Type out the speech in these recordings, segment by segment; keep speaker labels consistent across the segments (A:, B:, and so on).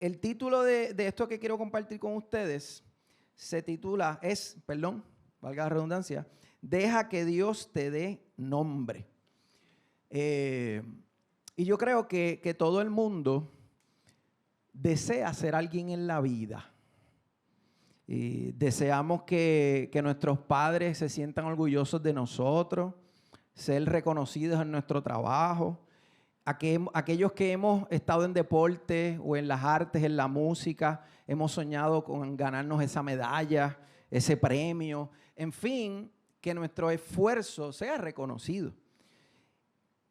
A: El título de esto que quiero compartir con ustedes valga la redundancia, deja que Dios te dé nombre. Y yo creo que todo el mundo desea ser alguien en la vida. Y deseamos que nuestros padres se sientan orgullosos de nosotros, ser reconocidos en nuestro trabajo. Aquellos que hemos estado en deporte o en las artes, en la música, hemos soñado con ganarnos esa medalla, ese premio, en fin, que nuestro esfuerzo sea reconocido.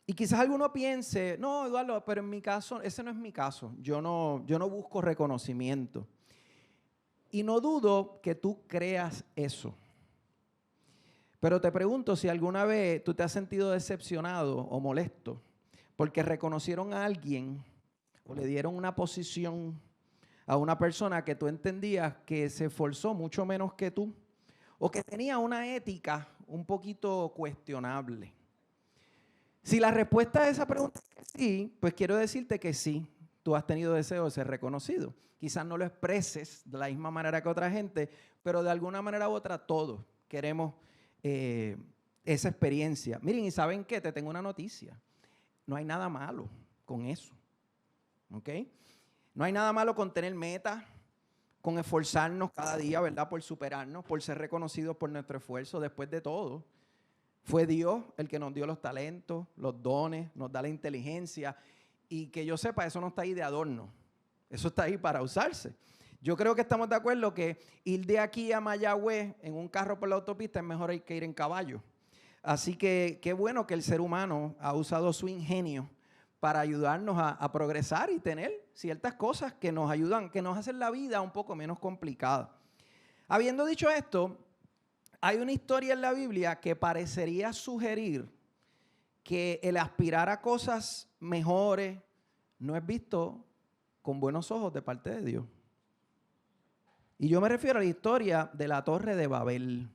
A: Y quizás alguno piense, no, Eduardo, pero en mi caso, ese no es mi caso. Yo no busco reconocimiento. Y no dudo que tú creas eso. Pero te pregunto si alguna vez tú te has sentido decepcionado o molesto porque reconocieron a alguien o le dieron una posición a una persona que tú entendías que se esforzó mucho menos que tú o que tenía una ética un poquito cuestionable. Si la respuesta a esa pregunta es que sí, pues quiero decirte que sí, tú has tenido deseo de ser reconocido. Quizás no lo expreses de la misma manera que otra gente, pero de alguna manera u otra todos queremos esa experiencia. Miren, ¿y saben qué? Te tengo una noticia. No hay nada malo con eso, ¿ok? No hay nada malo con tener metas, con esforzarnos cada día, ¿verdad? Por superarnos, por ser reconocidos por nuestro esfuerzo. Después de todo, fue Dios el que nos dio los talentos, los dones, nos da la inteligencia. Y que yo sepa, eso no está ahí de adorno. Eso está ahí para usarse. Yo creo que estamos de acuerdo que ir de aquí a Mayagüez en un carro por la autopista es mejor que ir en caballo. Así que qué bueno que el ser humano ha usado su ingenio para ayudarnos a progresar y tener ciertas cosas que nos ayudan, que nos hacen la vida un poco menos complicada. Habiendo dicho esto, hay una historia en la Biblia que parecería sugerir que el aspirar a cosas mejores no es visto con buenos ojos de parte de Dios. Y yo me refiero a la historia de la Torre de Babel.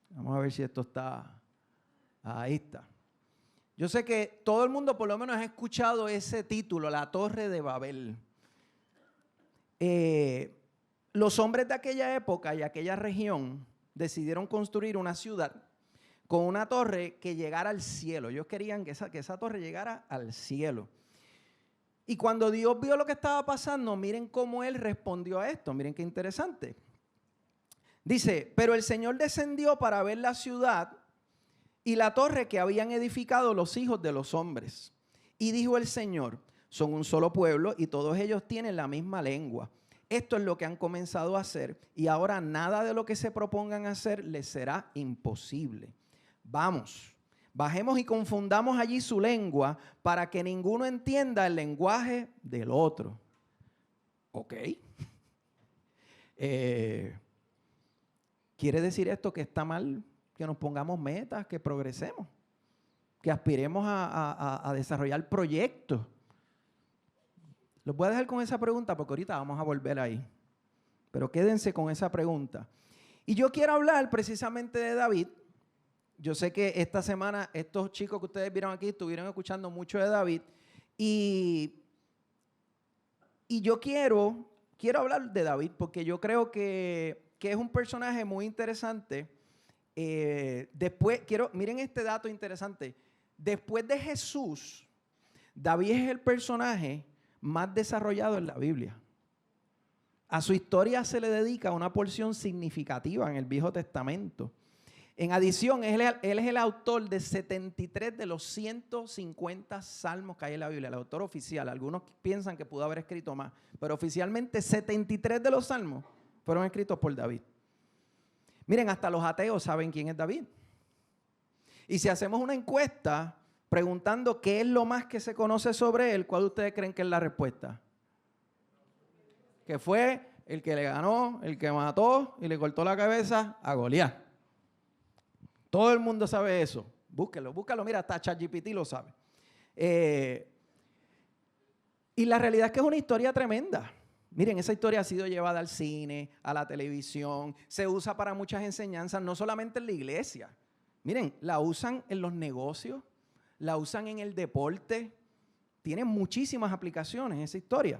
A: Vamos a ver si esto está... Ahí está. Yo sé que todo el mundo por lo menos ha escuchado ese título, la Torre de Babel. Los hombres de aquella época y aquella región decidieron construir una ciudad con una torre que llegara al cielo. Ellos querían que esa torre llegara al cielo. Y cuando Dios vio lo que estaba pasando, miren cómo Él respondió a esto. Miren qué interesante. Dice, pero el Señor descendió para ver la ciudad y la torre que habían edificado los hijos de los hombres. Y dijo el Señor, son un solo pueblo y todos ellos tienen la misma lengua. Esto es lo que han comenzado a hacer y ahora nada de lo que se propongan hacer les será imposible. Vamos, bajemos y confundamos allí su lengua para que ninguno entienda el lenguaje del otro. ¿Ok? ¿Quiere decir esto que está mal? Que nos pongamos metas, que progresemos, que aspiremos a desarrollar proyectos. Los voy a dejar con esa pregunta porque ahorita vamos a volver ahí. Pero quédense con esa pregunta. Y yo quiero hablar precisamente de David. Yo sé que esta semana estos chicos que ustedes vieron aquí estuvieron escuchando mucho de David. Y yo quiero hablar de David porque yo creo que es un personaje muy interesante. Miren este dato interesante. Después de Jesús, David es el personaje más desarrollado en la Biblia. A su historia se le dedica una porción significativa en el Viejo Testamento. En adición, él es el autor de 73 de los 150 salmos que hay en la Biblia, el autor oficial. Algunos piensan que pudo haber escrito más, pero oficialmente 73 de los salmos fueron escritos por David. Miren, hasta los ateos saben quién es David. Y si hacemos una encuesta preguntando qué es lo más que se conoce sobre él, ¿cuál ustedes creen que es la respuesta? Que fue el que le ganó, el que mató y le cortó la cabeza a Goliat. Todo el mundo sabe eso. Búsquelo, mira, hasta ChatGPT lo sabe. Y la realidad es que es una historia tremenda. Miren, esa historia ha sido llevada al cine, a la televisión, se usa para muchas enseñanzas, no solamente en la iglesia. Miren, la usan en los negocios, la usan en el deporte, tiene muchísimas aplicaciones esa historia.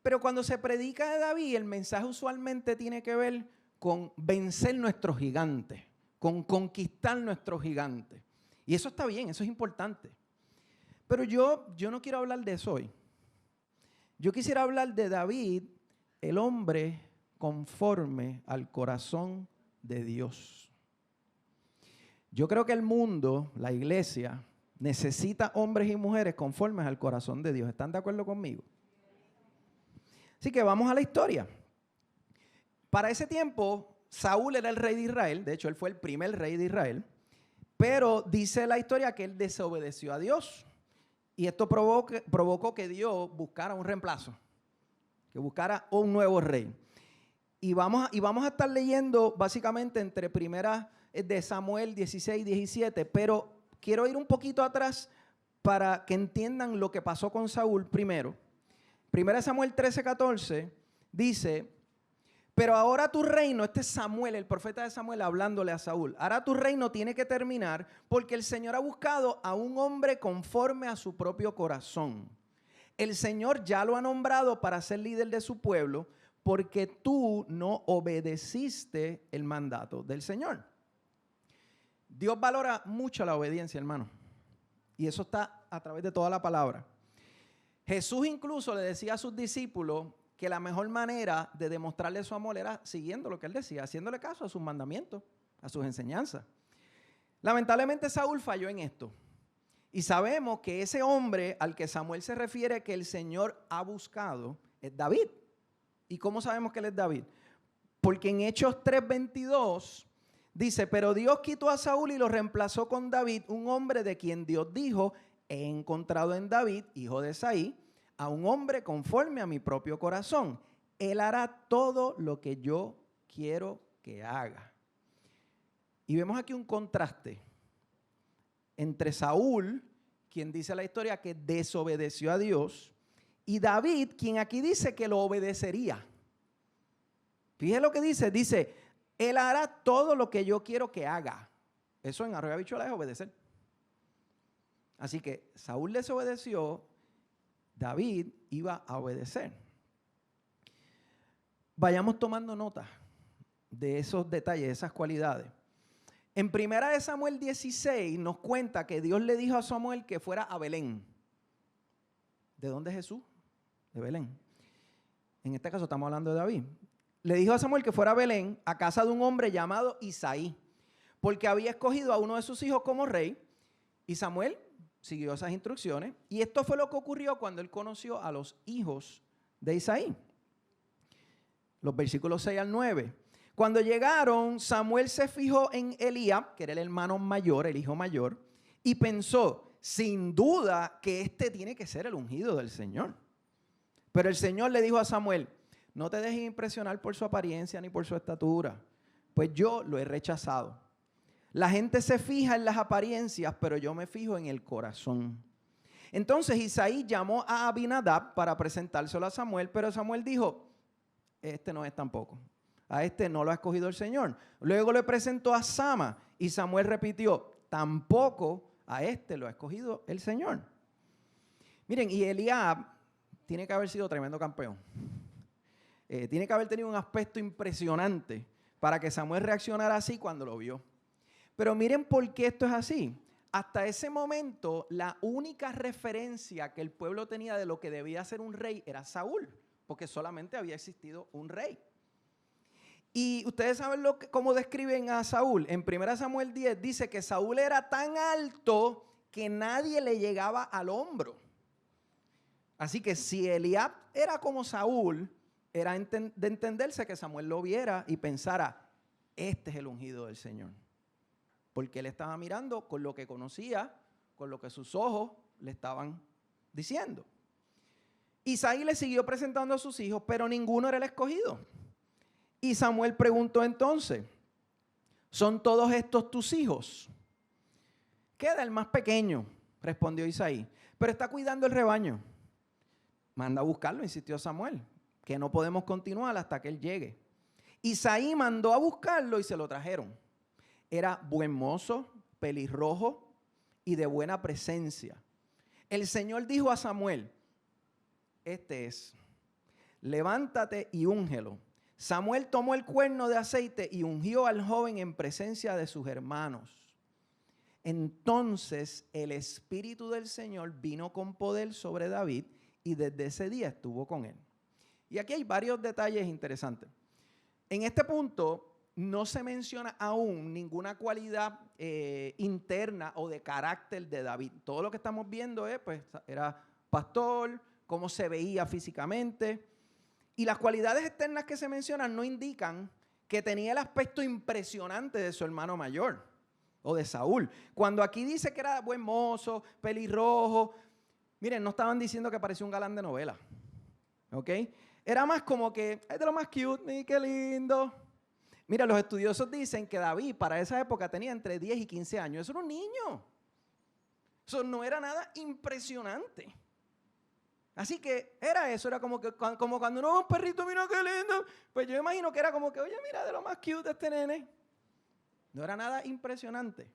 A: Pero cuando se predica de David, el mensaje usualmente tiene que ver con vencer nuestros gigantes, con conquistar nuestros gigantes. Y eso está bien, eso es importante. Pero yo no quiero hablar de eso hoy. Yo quisiera hablar de David, el hombre conforme al corazón de Dios. Yo creo que el mundo, la iglesia, necesita hombres y mujeres conformes al corazón de Dios. ¿Están de acuerdo conmigo? Así que vamos a la historia. Para ese tiempo, Saúl era el rey de Israel. De hecho, él fue el primer rey de Israel. Pero dice la historia que él desobedeció a Dios. Y esto provocó que Dios buscara un reemplazo, que buscara un nuevo rey. Y vamos a estar leyendo básicamente entre primeras de Samuel 16 y 17, pero quiero ir un poquito atrás para que entiendan lo que pasó con Saúl primero. Primera Samuel 13, 14 dice: pero ahora tu reino, este es Samuel, el profeta de Samuel hablándole a Saúl, ahora tu reino tiene que terminar porque el Señor ha buscado a un hombre conforme a su propio corazón. El Señor ya lo ha nombrado para ser líder de su pueblo porque tú no obedeciste el mandato del Señor. Dios valora mucho la obediencia, hermano. Y eso está a través de toda la palabra. Jesús incluso le decía a sus discípulos que la mejor manera de demostrarle su amor era siguiendo lo que él decía, haciéndole caso a sus mandamientos, a sus enseñanzas. Lamentablemente Saúl falló en esto. Y sabemos que ese hombre al que Samuel se refiere que el Señor ha buscado es David. ¿Y cómo sabemos que él es David? Porque en Hechos 3:22 dice: pero Dios quitó a Saúl y lo reemplazó con David, un hombre de quien Dios dijo: he encontrado en David, hijo de Isaí, a un hombre conforme a mi propio corazón. Él hará todo lo que yo quiero que haga. Y vemos aquí un contraste entre Saúl, quien dice la historia que desobedeció a Dios, y David, quien aquí dice que lo obedecería. Fíjese lo que dice, él hará todo lo que yo quiero que haga. Eso en arroyo habichuela es obedecer. Así que Saúl desobedeció, David iba a obedecer. Vayamos tomando nota de esos detalles, de esas cualidades. En 1 Samuel 16 nos cuenta que Dios le dijo a Samuel que fuera a Belén. ¿De dónde es Jesús? De Belén. En este caso estamos hablando de David. Le dijo a Samuel que fuera a Belén, a casa de un hombre llamado Isaí, porque había escogido a uno de sus hijos como rey. Y Samuel siguió esas instrucciones. Y esto fue lo que ocurrió cuando él conoció a los hijos de Isaí. Los versículos 6 al 9. Cuando llegaron, Samuel se fijó en Eliab, que era el hermano mayor, el hijo mayor, y pensó: sin duda que este tiene que ser el ungido del Señor. Pero el Señor le dijo a Samuel: no te dejes impresionar por su apariencia ni por su estatura, pues yo lo he rechazado. La gente se fija en las apariencias, pero yo me fijo en el corazón. Entonces Isaí llamó a Abinadab para presentárselo a Samuel, pero Samuel dijo: este no es tampoco. A este no lo ha escogido el Señor. Luego le presentó a Sama y Samuel repitió: tampoco a este lo ha escogido el Señor. Miren, y Eliab tiene que haber sido tremendo campeón. Tiene que haber tenido un aspecto impresionante para que Samuel reaccionara así cuando lo vio. Pero miren por qué esto es así. Hasta ese momento, la única referencia que el pueblo tenía de lo que debía ser un rey era Saúl, porque solamente había existido un rey. Y ustedes saben cómo describen a Saúl. En 1 Samuel 10 dice que Saúl era tan alto que nadie le llegaba al hombro. Así que si Eliab era como Saúl, era de entenderse que Samuel lo viera y pensara: este es el ungido del Señor. Porque él estaba mirando con lo que conocía, con lo que sus ojos le estaban diciendo. Isaí le siguió presentando a sus hijos, pero ninguno era el escogido. Y Samuel preguntó entonces: ¿son todos estos tus hijos? Queda el más pequeño, respondió Isaí, pero está cuidando el rebaño. Manda a buscarlo, insistió Samuel, que no podemos continuar hasta que él llegue. Isaí mandó a buscarlo y se lo trajeron. Era buen mozo, pelirrojo y de buena presencia. El Señor dijo a Samuel: este es. levántate y úngelo. Samuel tomó el cuerno de aceite y ungió al joven en presencia de sus hermanos. Entonces el Espíritu del Señor vino con poder sobre David y desde ese día estuvo con él. Y aquí hay varios detalles interesantes. En este punto no se menciona aún ninguna cualidad interna o de carácter de David. Todo lo que estamos viendo es, pues, era pastor, cómo se veía físicamente. Y las cualidades externas que se mencionan no indican que tenía el aspecto impresionante de su hermano mayor o de Saúl. Cuando aquí dice que era buen mozo, pelirrojo, miren, no estaban diciendo que parecía un galán de novela. ¿Ok? Era más como que es de lo más cute, qué lindo. Mira, los estudiosos dicen que David para esa época tenía entre 10 y 15 años. Eso era un niño. Eso no era nada impresionante. Así que era eso, era como cuando uno ve un perrito, mira qué lindo. Pues yo imagino que era como que, oye, mira, de lo más cute este nene. No era nada impresionante.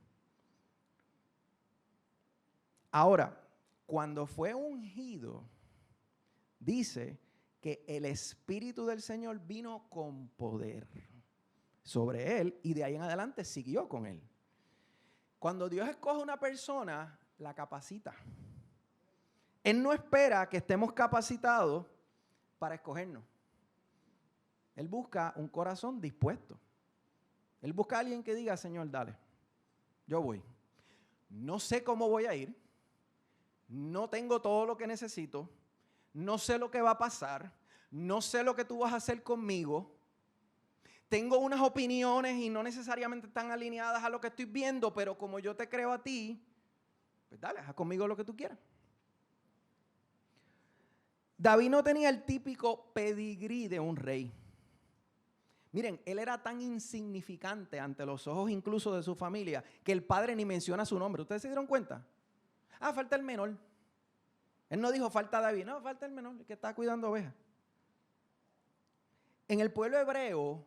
A: Ahora, cuando fue ungido, dice que el Espíritu del Señor vino con poder sobre él y de ahí en adelante siguió con él. Cuando Dios escoge una persona, la capacita. Él no espera que estemos capacitados para escogernos. Él busca un corazón dispuesto. Él busca a alguien que diga, Señor, dale, yo voy. No sé cómo voy a ir. No tengo todo lo que necesito. No sé lo que va a pasar. No sé lo que tú vas a hacer conmigo. Tengo unas opiniones y no necesariamente están alineadas a lo que estoy viendo, pero como yo te creo a ti, pues dale, haz conmigo lo que tú quieras. David no tenía el típico pedigrí de un rey. Miren, él era tan insignificante ante los ojos incluso de su familia que el padre ni menciona su nombre. ¿Ustedes se dieron cuenta? Ah, falta el menor. Él no dijo falta David, no, falta el menor, el que está cuidando ovejas. En el pueblo hebreo,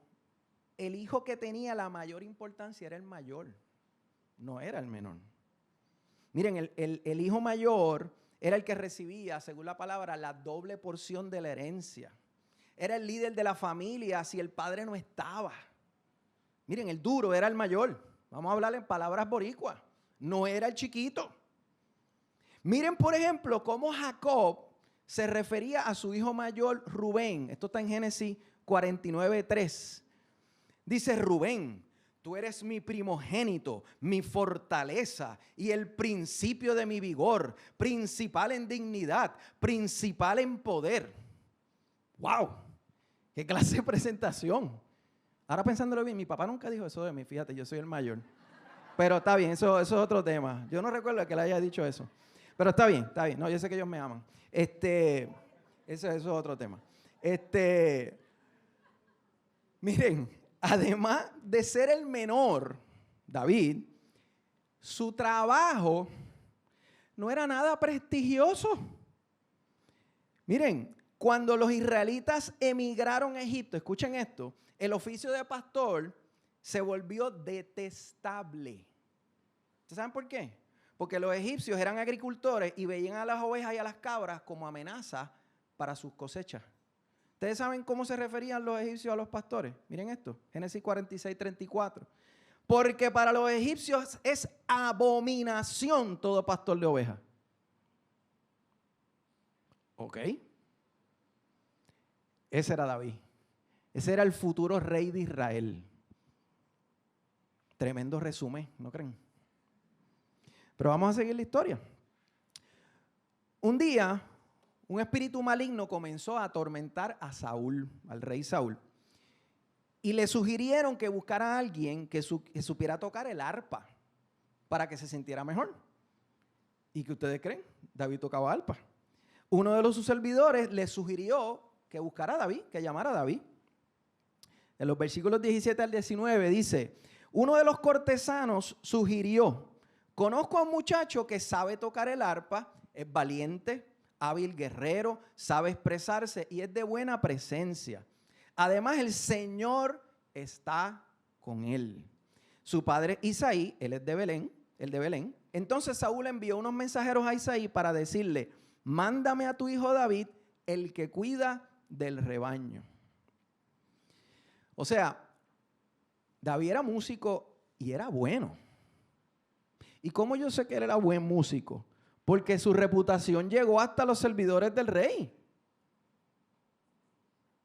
A: el hijo que tenía la mayor importancia era el mayor, no era el menor. Miren, el hijo mayor era el que recibía, según la palabra, la doble porción de la herencia. Era el líder de la familia si el padre no estaba. Miren, el duro era el mayor. Vamos a hablar en palabras boricuas. No era el chiquito. Miren, por ejemplo, cómo Jacob se refería a su hijo mayor Rubén. Esto está en Génesis 49:3. Dice Rubén, tú eres mi primogénito, mi fortaleza y el principio de mi vigor, principal en dignidad, principal en poder. ¡Wow! ¡Qué clase de presentación! Ahora pensándolo bien, mi papá nunca dijo eso de mí, fíjate, yo soy el mayor. Pero está bien, eso es otro tema. Yo no recuerdo que le haya dicho eso. Pero está bien. No, yo sé que ellos me aman. Eso es otro tema. Miren, además de ser el menor, David, su trabajo no era nada prestigioso. Miren, cuando los israelitas emigraron a Egipto, escuchen esto, el oficio de pastor se volvió detestable. ¿Ustedes saben por qué? Porque los egipcios eran agricultores y veían a las ovejas y a las cabras como amenaza para sus cosechas. ¿Ustedes saben cómo se referían los egipcios a los pastores? Miren esto, Génesis 46:34. Porque para los egipcios es abominación todo pastor de ovejas. ¿Ok? Ese era David. Ese era el futuro rey de Israel. Tremendo resumen, ¿no creen? Pero vamos a seguir la historia. Un día, un espíritu maligno comenzó a atormentar a Saúl, al rey Saúl. Y le sugirieron que buscara a alguien que supiera tocar el arpa para que se sintiera mejor. ¿Y qué ustedes creen? David tocaba arpa. Uno de sus servidores le sugirió que buscara a David, que llamara a David. En los versículos 17 al 19 dice, uno de los cortesanos sugirió, conozco a un muchacho que sabe tocar el arpa, es valiente, hábil guerrero, sabe expresarse y es de buena presencia. Además, el Señor está con él. Su padre Isaí, él es de Belén. Entonces Saúl envió unos mensajeros a Isaí para decirle, mándame a tu hijo David, el que cuida del rebaño. O sea, David era músico y era bueno. ¿Y cómo yo sé que él era buen músico? Porque su reputación llegó hasta los servidores del rey.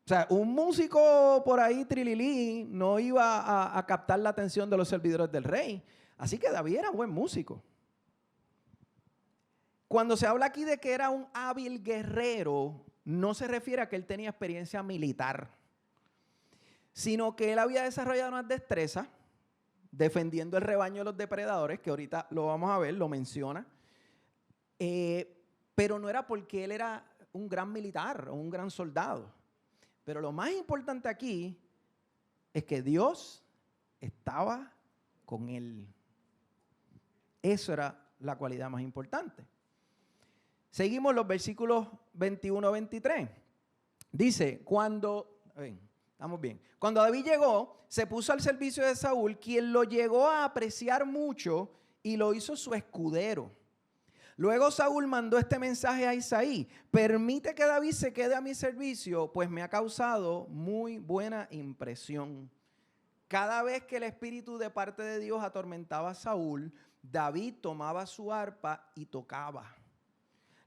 A: O sea, un músico por ahí trililí no iba a captar la atención de los servidores del rey. Así que David era buen músico. Cuando se habla aquí de que era un hábil guerrero, no se refiere a que él tenía experiencia militar, sino que él había desarrollado unas destrezas defendiendo el rebaño de los depredadores, que ahorita lo vamos a ver, lo menciona. Pero no era porque él era un gran militar o un gran soldado. Pero lo más importante aquí es que Dios estaba con él. Eso era la cualidad más importante. Seguimos los versículos 21-23. Dice, estamos bien. Cuando David llegó, se puso al servicio de Saúl, quien lo llegó a apreciar mucho y lo hizo su escudero. Luego Saúl mandó este mensaje a Isaí: permite que David se quede a mi servicio, pues me ha causado muy buena impresión. Cada vez que el espíritu de parte de Dios atormentaba a Saúl, David tomaba su arpa y tocaba.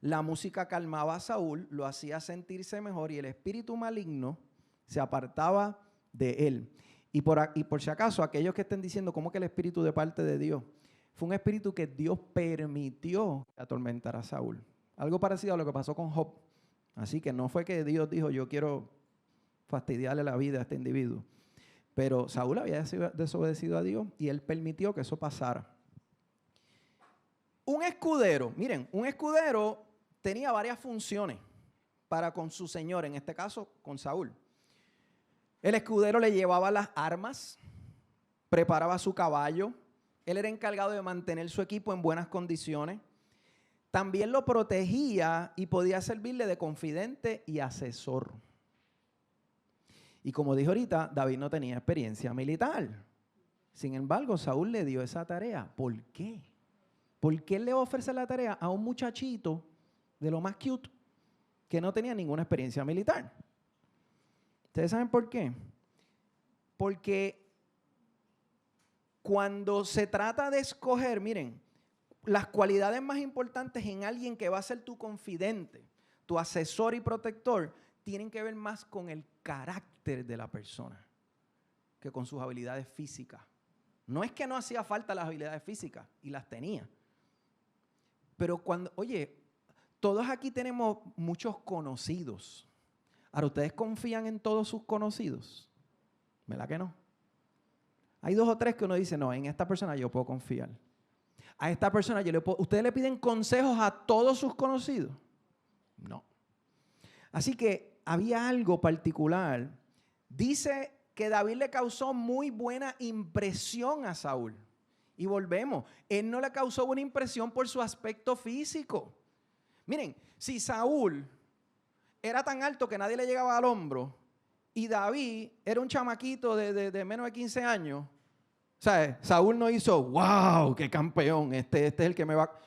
A: La música calmaba a Saúl, lo hacía sentirse mejor y el espíritu maligno se apartaba de él. Y por si acaso, aquellos que estén diciendo, ¿cómo que el espíritu de parte de Dios? Fue un espíritu que Dios permitió atormentar a Saúl. Algo parecido a lo que pasó con Job. Así que no fue que Dios dijo, yo quiero fastidiarle la vida a este individuo. Pero Saúl había desobedecido a Dios y él permitió que eso pasara. Un escudero, miren, un escudero tenía varias funciones para con su señor, en este caso con Saúl. El escudero le llevaba las armas, preparaba su caballo, él era encargado de mantener su equipo en buenas condiciones. También lo protegía y podía servirle de confidente y asesor. Y como dije ahorita, David no tenía experiencia militar. Sin embargo, Saúl le dio esa tarea. ¿Por qué? ¿Por qué él le ofrece la tarea a un muchachito de lo más cute que no tenía ninguna experiencia militar? ¿Ustedes saben por qué? Porque cuando se trata de escoger, miren, las cualidades más importantes en alguien que va a ser tu confidente, tu asesor y protector, tienen que ver más con el carácter de la persona que con sus habilidades físicas. No es que no hacía falta las habilidades físicas, y las tenía. Pero todos aquí tenemos muchos conocidos. Ahora, ¿ustedes confían en todos sus conocidos? ¿Verdad que no? Hay 2 o 3 que uno dice, no, en esta persona yo puedo confiar. A esta persona ¿ustedes le piden consejos a todos sus conocidos? No. Así que había algo particular. Dice que David le causó muy buena impresión a Saúl. Y volvemos, él no le causó buena impresión por su aspecto físico. Miren, si Saúl era tan alto que nadie le llegaba al hombro, y David era un chamaquito de menos de 15 años, ¿sabes? Saúl no hizo, wow, qué campeón, este es el que me va.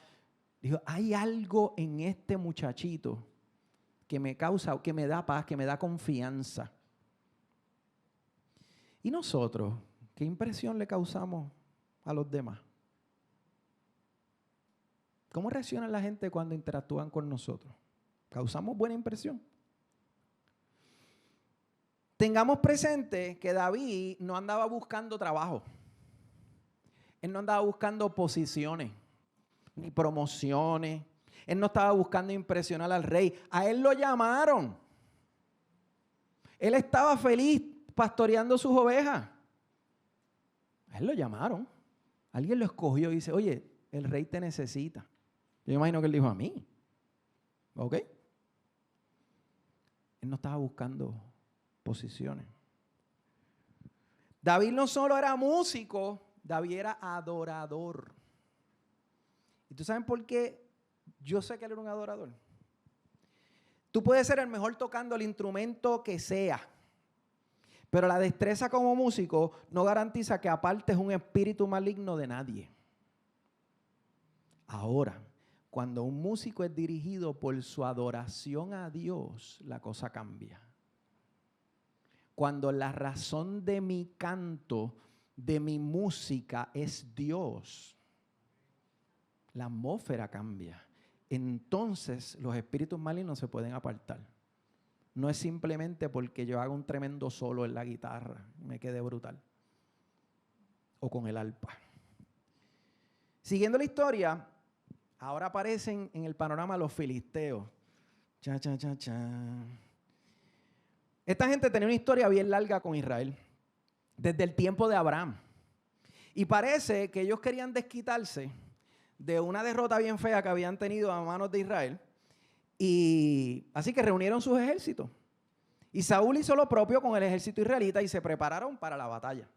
A: Dijo, hay algo en este muchachito que me causa, que me da paz, que me da confianza. ¿Y nosotros? ¿Qué impresión le causamos a los demás? ¿Cómo reacciona la gente cuando interactúan con nosotros? ¿Causamos buena impresión? Tengamos presente que David no andaba buscando trabajo. Él no andaba buscando posiciones, ni promociones. Él no estaba buscando impresionar al rey. A él lo llamaron. Él estaba feliz pastoreando sus ovejas. A él lo llamaron. Alguien lo escogió y dice, oye, el rey te necesita. Yo imagino que él dijo, a mí. ¿Ok? Él no estaba buscando posiciones. David no solo era músico, David era adorador. ¿Y tú sabes por qué yo sé que él era un adorador? Tú puedes ser el mejor tocando el instrumento que sea, pero la destreza como músico no garantiza que apartes un espíritu maligno de nadie. Ahora, cuando un músico es dirigido por su adoración a Dios, la cosa cambia. cuando la razón de mi canto, de mi música es Dios, la atmósfera cambia. Entonces los espíritus malignos se pueden apartar. No es simplemente porque yo haga un tremendo solo en la guitarra y me quede brutal. O con el arpa. Siguiendo la historia, ahora aparecen en el panorama los filisteos. Cha, cha, cha, cha. Esta gente tenía una historia bien larga con Israel, desde el tiempo de Abraham. Y parece que ellos querían desquitarse de una derrota bien fea que habían tenido a manos de Israel. Y así que reunieron sus ejércitos. Y Saúl hizo lo propio con el ejército israelita y se prepararon para la batalla.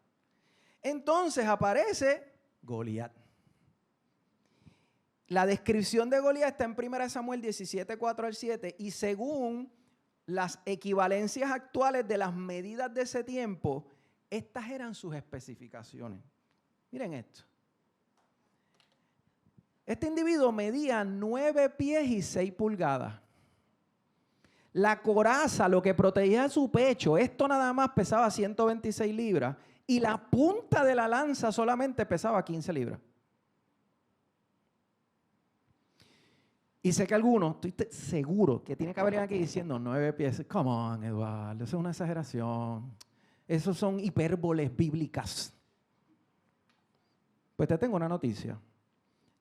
A: Entonces aparece Goliat. La descripción de Goliat está en 1 Samuel 17, 4 al 7. Y según las equivalencias actuales de las medidas de ese tiempo, estas eran sus especificaciones. Miren esto. Este individuo medía 9 pies y 6 pulgadas. La coraza, lo que protegía su pecho, esto nada más pesaba 126 libras y la punta de la lanza solamente pesaba 15 libras. Y sé que algunos, estoy seguro que tiene que haber aquí diciendo 9 pies. Come on, Eduardo, eso es una exageración. Esos son hipérboles bíblicas. Pues te tengo una noticia.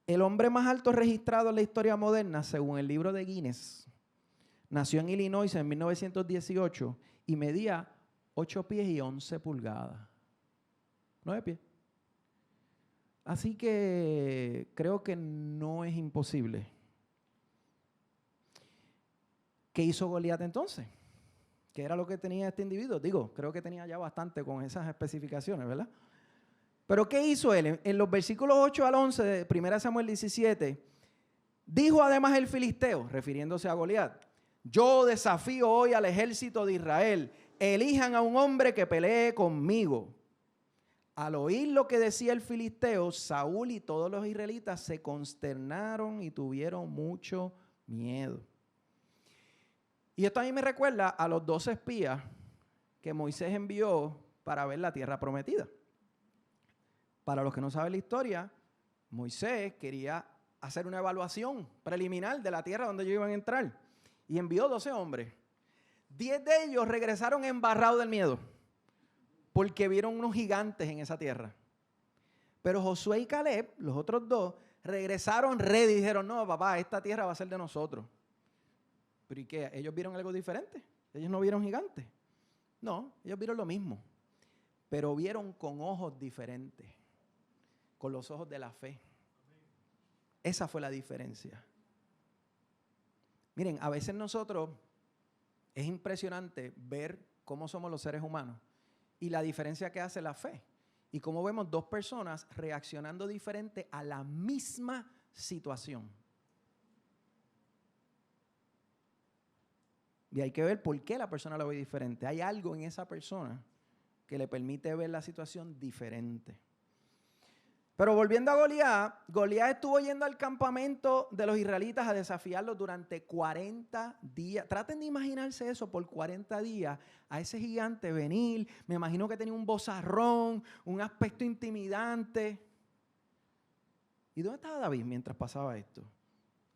A: El hombre más alto registrado en la historia moderna, según el libro de Guinness, nació en Illinois en 1918 y medía 8 pies y 11 pulgadas. 9 pies. Así que creo que no es imposible. ¿Qué hizo Goliat entonces? ¿Qué era lo que tenía este individuo? Digo, creo que tenía ya bastante con esas especificaciones, ¿verdad? Pero ¿qué hizo él? En los versículos 8 al 11 de 1 Samuel 17, dijo además el filisteo, refiriéndose a Goliat: yo desafío hoy al ejército de Israel, elijan a un hombre que pelee conmigo. Al oír lo que decía el filisteo, Saúl y todos los israelitas se consternaron y tuvieron mucho miedo. Y esto a mí me recuerda a los 12 espías que Moisés envió para ver la tierra prometida. Para los que no saben la historia, Moisés quería hacer una evaluación preliminar de la tierra donde ellos iban a entrar. Y envió 12 hombres. 10 de ellos regresaron embarrados del miedo, porque vieron unos gigantes en esa tierra. Pero Josué y Caleb, los otros dos, regresaron ready y dijeron: no, papá, esta tierra va a ser de nosotros. ¿Pero y qué? ¿Ellos vieron algo diferente? ¿Ellos no vieron gigantes? No, ellos vieron lo mismo, pero vieron con ojos diferentes, con los ojos de la fe. Esa fue la diferencia. Miren, a veces nosotros, es impresionante ver cómo somos los seres humanos y la diferencia que hace la fe. Y cómo vemos dos personas reaccionando diferente a la misma situación. Y hay que ver por qué la persona lo ve diferente. Hay algo en esa persona que le permite ver la situación diferente. Pero volviendo a Goliat, Goliat estuvo yendo al campamento de los israelitas a desafiarlos durante 40 días. Traten de imaginarse eso por 40 días, a ese gigante venir. Me imagino que tenía un vozarrón, un aspecto intimidante. ¿Y dónde estaba David mientras pasaba esto?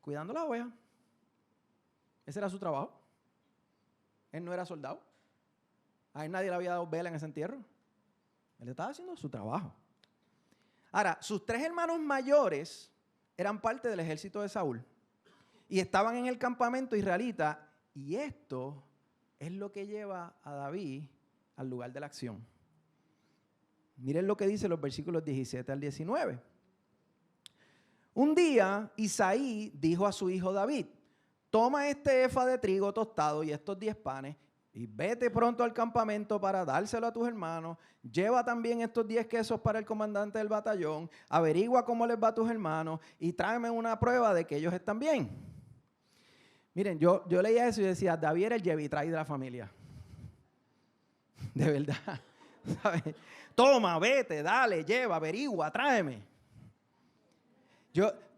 A: Cuidando la oveja. Ese era su trabajo. Él no era soldado. A él nadie le había dado vela en ese entierro. Él estaba haciendo su trabajo. Ahora, sus 3 hermanos mayores eran parte del ejército de Saúl y estaban en el campamento israelita, y esto es lo que lleva a David al lugar de la acción. Miren lo que dice los versículos 17 al 19. Un día Isaí dijo a su hijo David: toma este efa de trigo tostado y estos 10 panes y vete pronto al campamento para dárselo a tus hermanos. Lleva también estos 10 quesos para el comandante del batallón. Averigua cómo les va a tus hermanos y tráeme una prueba de que ellos están bien. Miren, yo leía eso y decía: David era el Yevitray de la familia. De verdad. ¿Sabes? Toma, vete, dale, lleva, averigua, tráeme.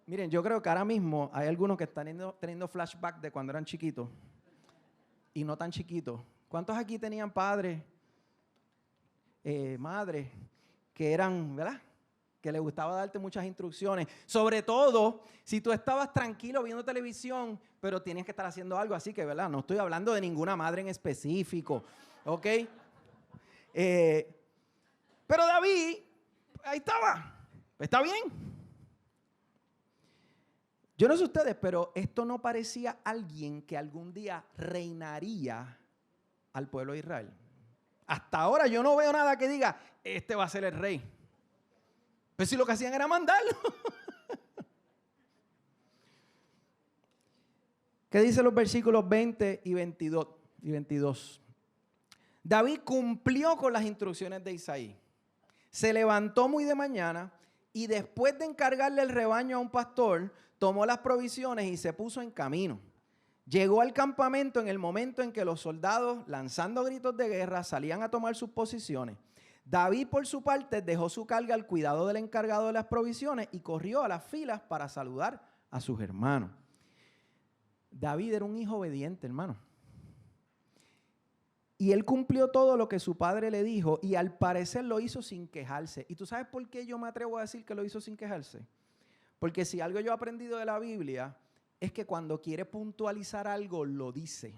A: Miren, yo creo que ahora mismo hay algunos que están teniendo flashback de cuando eran chiquitos y no tan chiquitos. ¿Cuántos aquí tenían padres madres que eran, ¿verdad?, que le gustaba darte muchas instrucciones. Sobre todo, si tú estabas tranquilo viendo televisión, pero tienes que estar haciendo algo. Así que, ¿verdad?, no estoy hablando de ninguna madre en específico, ¿ok? Pero David, ahí estaba. ¿Está bien? Yo no sé ustedes, pero esto no parecía alguien que algún día reinaría al pueblo de Israel. Hasta ahora yo no veo nada que diga, este va a ser el rey. Pero si lo que hacían era mandarlo. ¿Qué dicen los versículos 20 y 22? David cumplió con las instrucciones de Isaí. Se levantó muy de mañana y después de encargarle el rebaño a un pastor, tomó las provisiones y se puso en camino. Llegó al campamento en el momento en que los soldados, lanzando gritos de guerra, salían a tomar sus posiciones. David, por su parte, dejó su carga al cuidado del encargado de las provisiones y corrió a las filas para saludar a sus hermanos. David era un hijo obediente, hermano. Y él cumplió todo lo que su padre le dijo y al parecer lo hizo sin quejarse. ¿Y tú sabes por qué yo me atrevo a decir que lo hizo sin quejarse? Porque si algo yo he aprendido de la Biblia es que cuando quiere puntualizar algo, lo dice.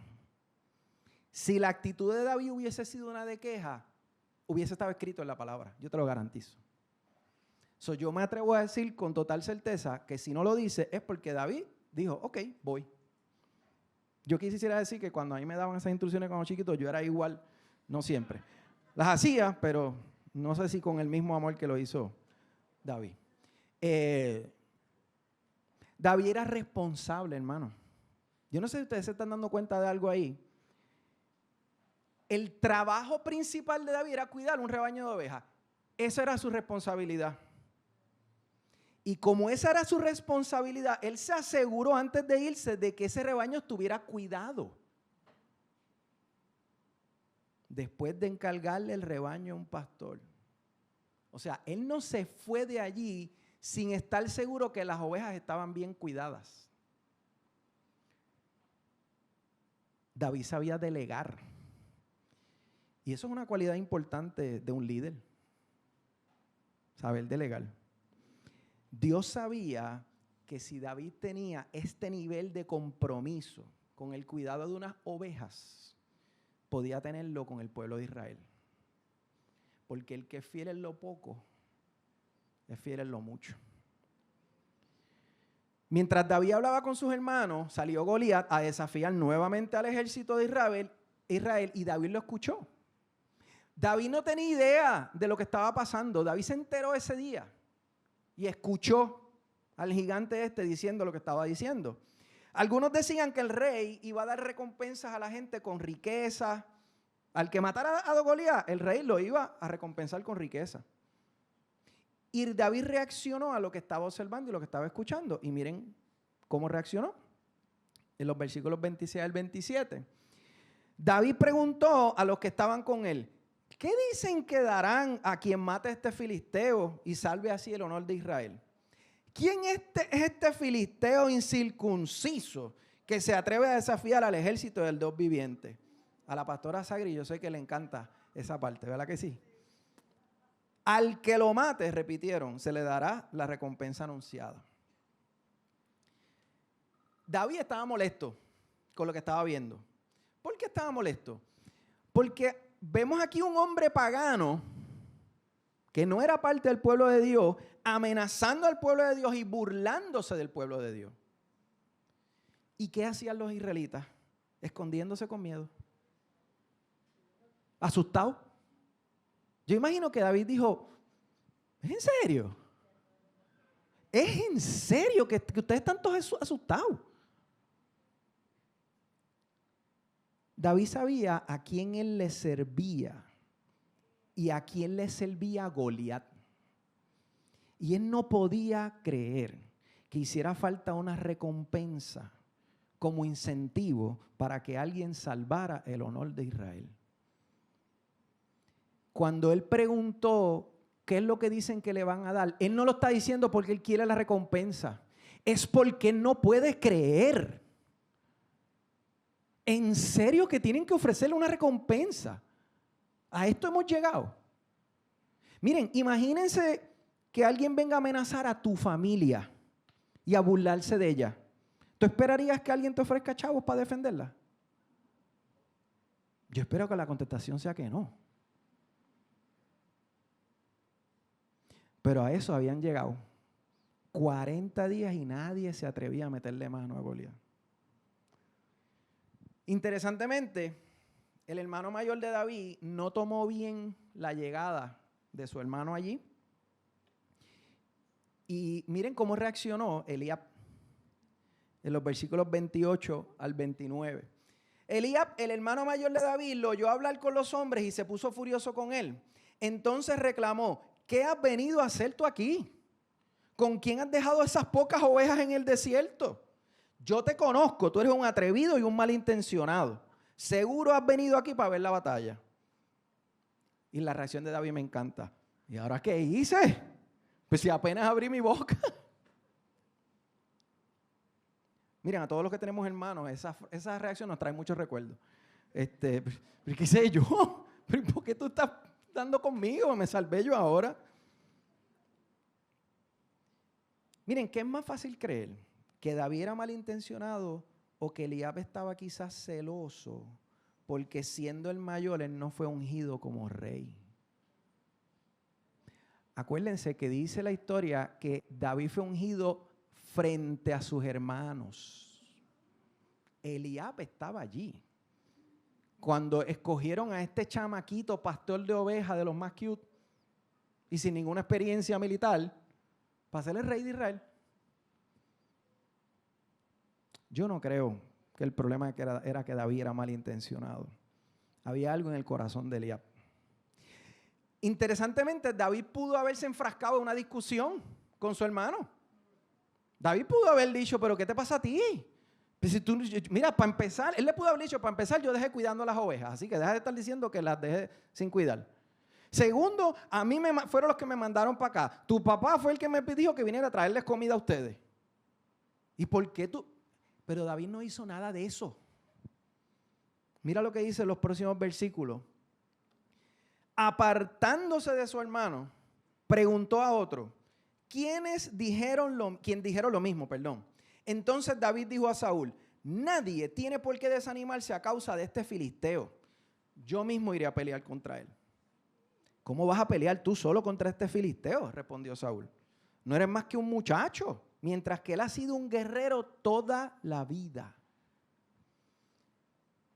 A: Si la actitud de David hubiese sido una de queja, hubiese estado escrito en la palabra. Yo te lo garantizo. Yo me atrevo a decir con total certeza que si no lo dice es porque David dijo, ok, voy. Yo quisiera decir que cuando a mí me daban esas instrucciones cuando chiquito, yo era igual, no siempre. Las hacía, pero no sé si con el mismo amor que lo hizo David. David era responsable, hermano. Yo no sé si ustedes se están dando cuenta de algo ahí. El trabajo principal de David era cuidar un rebaño de ovejas. Esa era su responsabilidad. Y como esa era su responsabilidad, él se aseguró antes de irse de que ese rebaño estuviera cuidado. Después de encargarle el rebaño a un pastor. O sea, él no se fue de allí sin estar seguro que las ovejas estaban bien cuidadas. David sabía delegar. Y eso es una cualidad importante de un líder. Saber delegar. Dios sabía que si David tenía este nivel de compromiso con el cuidado de unas ovejas, podía tenerlo con el pueblo de Israel. Porque el que es fiel en lo poco, es fiel en lo mucho. Mientras David hablaba con sus hermanos, salió Goliat a desafiar nuevamente al ejército de Israel y David lo escuchó. David no tenía idea de lo que estaba pasando. David se enteró ese día y escuchó al gigante diciendo lo que estaba diciendo. Algunos decían que el rey iba a dar recompensas a la gente con riqueza. Al que matara a Goliat, el rey lo iba a recompensar con riqueza. Y David reaccionó a lo que estaba observando y lo que estaba escuchando. Y miren cómo reaccionó. En los versículos 26 al 27. David preguntó a los que estaban con él, ¿qué dicen que darán a quien mate a este filisteo y salve así el honor de Israel? ¿Quién es este filisteo incircunciso que se atreve a desafiar al ejército del Dios viviente? A la pastora Sagri yo sé que le encanta esa parte, ¿verdad que sí? Al que lo mate, repitieron, se le dará la recompensa anunciada. David estaba molesto con lo que estaba viendo. ¿Por qué estaba molesto? Porque vemos aquí un hombre pagano que no era parte del pueblo de Dios, amenazando al pueblo de Dios y burlándose del pueblo de Dios. ¿Y qué hacían los israelitas? Escondiéndose con miedo. Asustados. Yo imagino que David dijo, ¿es en serio? ¿Es en serio que ustedes están todos asustados? David sabía a quién él le servía y a quién le servía Goliat. Y él no podía creer que hiciera falta una recompensa como incentivo para que alguien salvara el honor de Israel. Cuando él preguntó qué es lo que dicen que le van a dar, él no lo está diciendo porque él quiere la recompensa. Es porque él no puede creer. ¿En serio que tienen que ofrecerle una recompensa? ¿A esto hemos llegado? Miren, imagínense que alguien venga a amenazar a tu familia y a burlarse de ella. ¿Tú esperarías que alguien te ofrezca chavos para defenderla? Yo espero que la contestación sea que no. Pero a eso habían llegado 40 días y nadie se atrevía a meterle mano a Goliat. Interesantemente, el hermano mayor de David no tomó bien la llegada de su hermano allí. Y miren cómo reaccionó Eliab en los versículos 28 al 29. Eliab, el hermano mayor de David, lo oyó hablar con los hombres y se puso furioso con él. Entonces reclamó: ¿qué has venido a hacer tú aquí? ¿Con quién has dejado esas pocas ovejas en el desierto? Yo te conozco, tú eres un atrevido y un malintencionado. Seguro has venido aquí para ver la batalla. Y la reacción de David me encanta. ¿Y ahora qué hice? Pues si apenas abrí mi boca. Miren, a todos los que tenemos hermanos, esa reacción nos trae muchos recuerdos. ¿Pero qué sé yo? ¿Por qué tú estás dando conmigo? Me salvé yo ahora. Miren, ¿qué es más fácil creer? ¿Que David era malintencionado o que Eliab estaba quizás celoso porque siendo el mayor él no fue ungido como rey? Acuérdense que dice la historia que David fue ungido frente a sus hermanos. Eliab estaba allí. Cuando escogieron a este chamaquito pastor de ovejas de los más cute y sin ninguna experiencia militar para ser el rey de Israel. Yo no creo que el problema era que David era malintencionado. Había algo en el corazón de Eliab. Interesantemente, David pudo haberse enfrascado en una discusión con su hermano. David pudo haber dicho: ¿pero qué te pasa a ti? Pues si tú, mira, para empezar, él le pudo haber dicho: para empezar, yo dejé cuidando las ovejas, así que deja de estar diciendo que las dejé sin cuidar. Segundo, a mí fueron los que me mandaron para acá. Tu papá fue el que me pidió que viniera a traerles comida a ustedes. ¿Y por qué tú? Pero David no hizo nada de eso. Mira lo que dice en los próximos versículos. Apartándose de su hermano, preguntó a otro: ¿quién dijeron lo mismo? Entonces David dijo a Saúl: nadie tiene por qué desanimarse a causa de este filisteo. Yo mismo iré a pelear contra él. ¿Cómo vas a pelear tú solo contra este filisteo?, respondió Saúl. No eres más que un muchacho, mientras que él ha sido un guerrero toda la vida.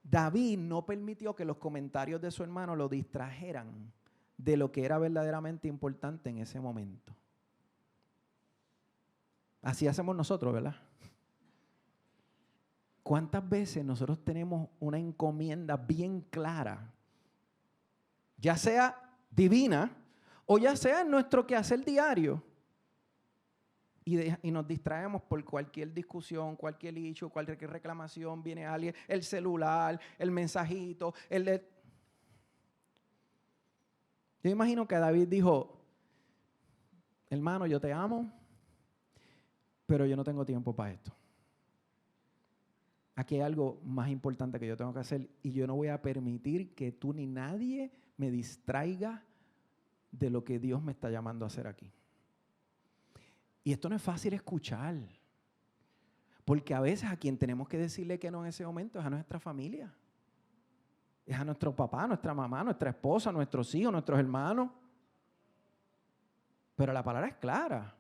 A: David no permitió que los comentarios de su hermano lo distrajeran de lo que era verdaderamente importante en ese momento. Así hacemos nosotros, ¿verdad? ¿Cuántas veces nosotros tenemos una encomienda bien clara, ya sea divina o ya sea en nuestro quehacer diario, y nos distraemos por cualquier discusión, cualquier dicho, cualquier reclamación? Viene alguien, el celular, el mensajito, Yo imagino que David dijo: hermano, yo te amo, pero yo no tengo tiempo para esto. Aquí hay algo más importante que yo tengo que hacer y yo no voy a permitir que tú ni nadie me distraiga de lo que Dios me está llamando a hacer aquí. Y esto no es fácil escuchar, porque a veces a quien tenemos que decirle que no en ese momento es a nuestra familia. Es a nuestro papá, nuestra mamá, nuestra esposa, nuestros hijos, nuestros hermanos. Pero la palabra es clara.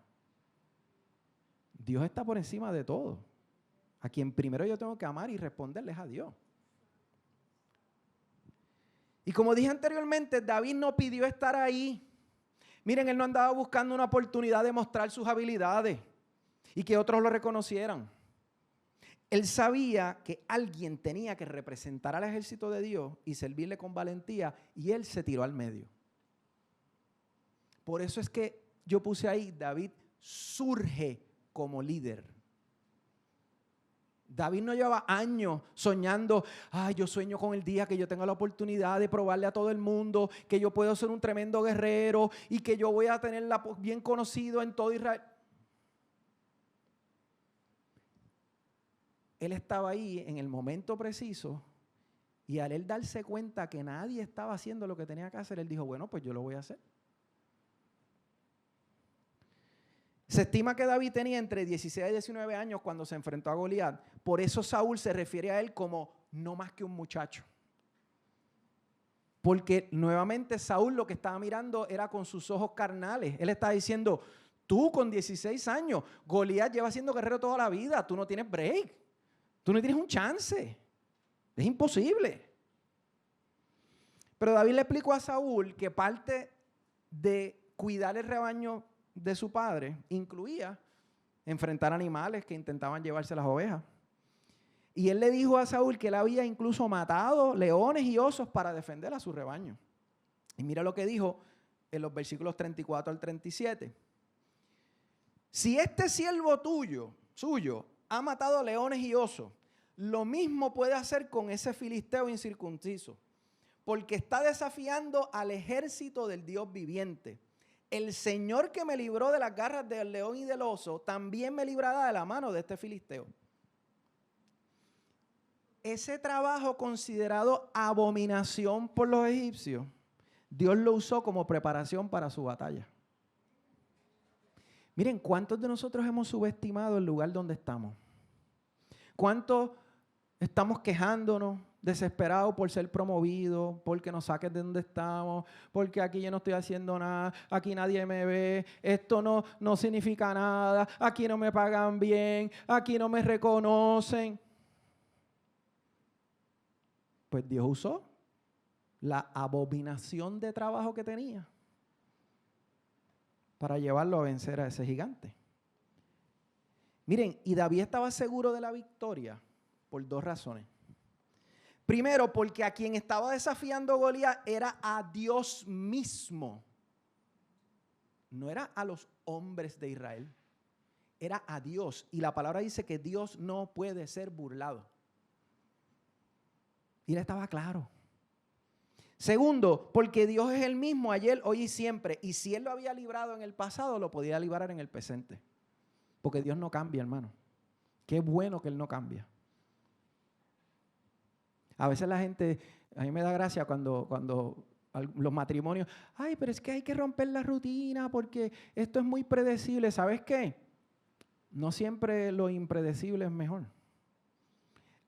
A: Dios está por encima de todo. A quien primero yo tengo que amar y responderle es a Dios. Y como dije anteriormente, David no pidió estar ahí. Miren, él no andaba buscando una oportunidad de mostrar sus habilidades y que otros lo reconocieran. Él sabía que alguien tenía que representar al ejército de Dios y servirle con valentía, y él se tiró al medio. Por eso es que yo puse ahí: David surge como líder. David no lleva años soñando: yo sueño con el día que yo tenga la oportunidad de probarle a todo el mundo que yo puedo ser un tremendo guerrero y que yo voy a tenerla bien conocido en todo Israel. Él estaba ahí en el momento preciso, y al él darse cuenta que nadie estaba haciendo lo que tenía que hacer, él dijo: bueno, pues yo lo voy a hacer. Se estima que David tenía entre 16 y 19 años cuando se enfrentó a Goliat. Por eso Saúl se refiere a él como no más que un muchacho. Porque nuevamente Saúl lo que estaba mirando era con sus ojos carnales. Él estaba diciendo, tú con 16 años, Goliat lleva siendo guerrero toda la vida, tú no tienes break, tú no tienes un chance, es imposible. Pero David le explicó a Saúl que parte de cuidar el rebaño de su padre incluía enfrentar animales que intentaban llevarse las ovejas. Y él le dijo a Saúl que él había incluso matado leones y osos para defender a su rebaño. Y mira lo que dijo en los versículos 34 al 37. Si este siervo suyo, ha matado leones y osos, lo mismo puede hacer con ese filisteo incircunciso, porque está desafiando al ejército del Dios viviente. El Señor que me libró de las garras del león y del oso, también me librará de la mano de este filisteo. Ese trabajo considerado abominación por los egipcios, Dios lo usó como preparación para su batalla. Miren, ¿cuántos de nosotros hemos subestimado el lugar donde estamos? ¿Cuántos estamos quejándonos, desesperados por ser promovidos, porque nos saquen de donde estamos, porque aquí yo no estoy haciendo nada, aquí nadie me ve, esto no significa nada, aquí no me pagan bien, aquí no me reconocen? Pues Dios usó la abominación de trabajo que tenía para llevarlo a vencer a ese gigante. Miren, y David estaba seguro de la victoria por dos razones. Primero, porque a quien estaba desafiando Goliat era a Dios mismo. No era a los hombres de Israel, era a Dios. Y la palabra dice que Dios no puede ser burlado. Y él estaba claro. Segundo, porque Dios es el mismo ayer, hoy y siempre. Y si Él lo había librado en el pasado, lo podía librar en el presente. Porque Dios no cambia, hermano. Qué bueno que Él no cambia. A veces la gente, a mí me da gracia cuando los matrimonios, ay, pero es que hay que romper la rutina porque esto es muy predecible. ¿Sabes qué? No siempre lo impredecible es mejor.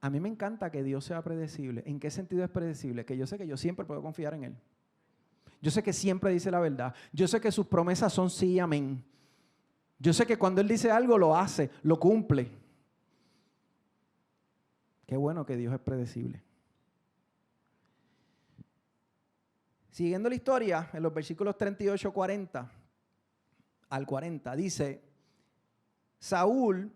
A: A mí me encanta que Dios sea predecible. ¿En qué sentido es predecible? Que yo sé que yo siempre puedo confiar en Él. Yo sé que siempre dice la verdad. Yo sé que sus promesas son sí y amén. Yo sé que cuando Él dice algo, lo hace, lo cumple. Qué bueno que Dios es predecible. Siguiendo la historia, en los versículos 38 al 40, dice, Saúl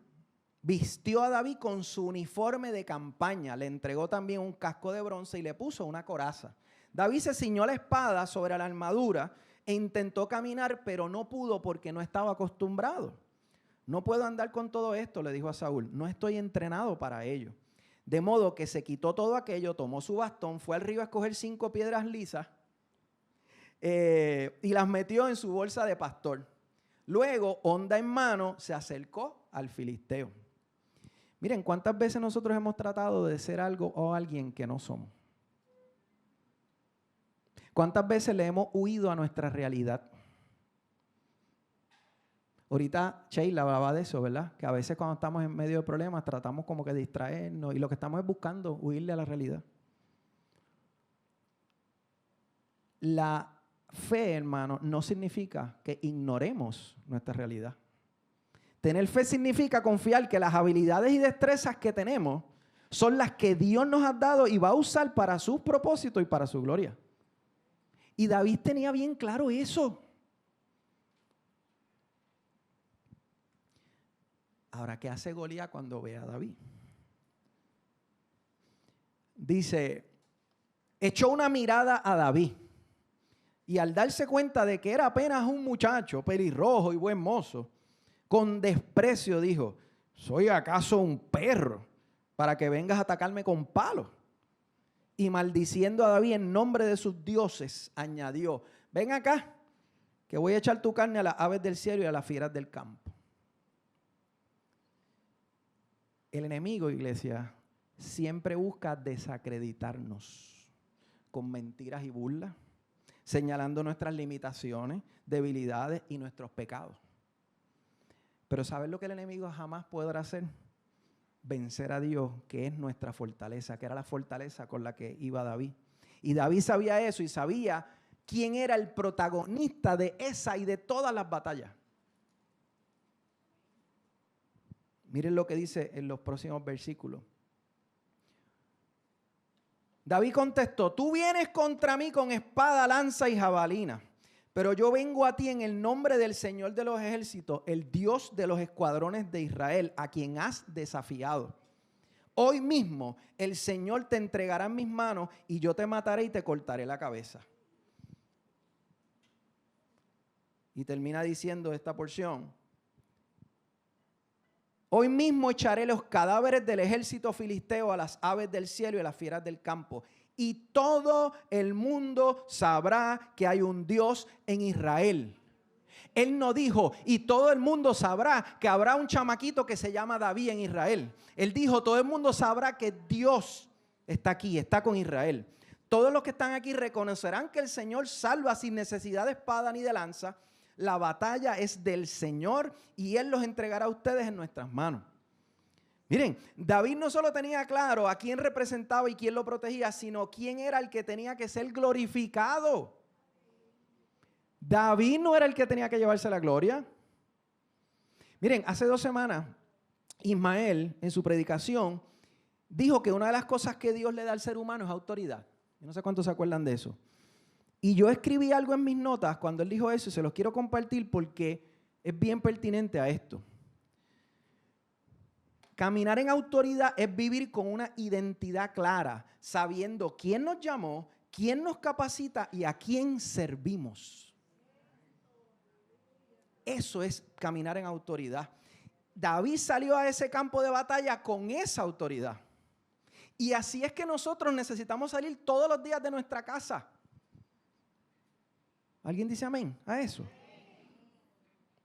A: vistió a David con su uniforme de campaña, le entregó también un casco de bronce y le puso una coraza. David se ciñó la espada sobre la armadura e intentó caminar, pero no pudo porque no estaba acostumbrado. No puedo andar con todo esto, le dijo a Saúl, no estoy entrenado para ello. De modo que se quitó todo aquello, tomó su bastón, fue al río a escoger 5 piedras lisas y las metió en su bolsa de pastor. Luego, honda en mano, se acercó al filisteo. Miren, ¿cuántas veces nosotros hemos tratado de ser algo o alguien que no somos? ¿Cuántas veces le hemos huido a nuestra realidad? Ahorita Sheila hablaba de eso, ¿verdad? Que a veces cuando estamos en medio de problemas tratamos como que de distraernos y lo que estamos es buscando huirle a la realidad. La fe, hermano, no significa que ignoremos nuestra realidad. Tener fe significa confiar que las habilidades y destrezas que tenemos son las que Dios nos ha dado y va a usar para sus propósitos y para su gloria. Y David tenía bien claro eso. Ahora, ¿qué hace Goliat cuando ve a David? Dice, echó una mirada a David y al darse cuenta de que era apenas un muchacho pelirrojo y buen mozo, con desprecio dijo, ¿soy acaso un perro para que vengas a atacarme con palos? Y maldiciendo a David en nombre de sus dioses, añadió, ven acá, que voy a echar tu carne a las aves del cielo y a las fieras del campo. El enemigo, iglesia, siempre busca desacreditarnos con mentiras y burlas, señalando nuestras limitaciones, debilidades y nuestros pecados. Pero ¿sabes lo que el enemigo jamás podrá hacer? Vencer a Dios, que es nuestra fortaleza, que era la fortaleza con la que iba David. Y David sabía eso y sabía quién era el protagonista de esa y de todas las batallas. Miren lo que dice en los próximos versículos. David contestó: tú vienes contra mí con espada, lanza y jabalina, pero yo vengo a ti en el nombre del Señor de los ejércitos, el Dios de los escuadrones de Israel, a quien has desafiado. Hoy mismo el Señor te entregará en mis manos y yo te mataré y te cortaré la cabeza. Y termina diciendo esta porción: hoy mismo echaré los cadáveres del ejército filisteo a las aves del cielo y a las fieras del campo. Y todo el mundo sabrá que hay un Dios en Israel. Él no dijo, y todo el mundo sabrá que habrá un chamaquito que se llama David en Israel. Él dijo, todo el mundo sabrá que Dios está aquí, está con Israel. Todos los que están aquí reconocerán que el Señor salva sin necesidad de espada ni de lanza. La batalla es del Señor y Él los entregará a ustedes en nuestras manos. Miren, David no solo tenía claro a quién representaba y quién lo protegía, sino quién era el que tenía que ser glorificado. David no era el que tenía que llevarse la gloria. Miren, hace 2 semanas, Ismael en su predicación dijo que una de las cosas que Dios le da al ser humano es autoridad. Yo no sé cuántos se acuerdan de eso. Y yo escribí algo en mis notas cuando él dijo eso y se los quiero compartir porque es bien pertinente a esto. Caminar en autoridad es vivir con una identidad clara, sabiendo quién nos llamó, quién nos capacita y a quién servimos. Eso es caminar en autoridad. David salió a ese campo de batalla con esa autoridad. Y así es que nosotros necesitamos salir todos los días de nuestra casa. ¿Alguien dice amén a eso?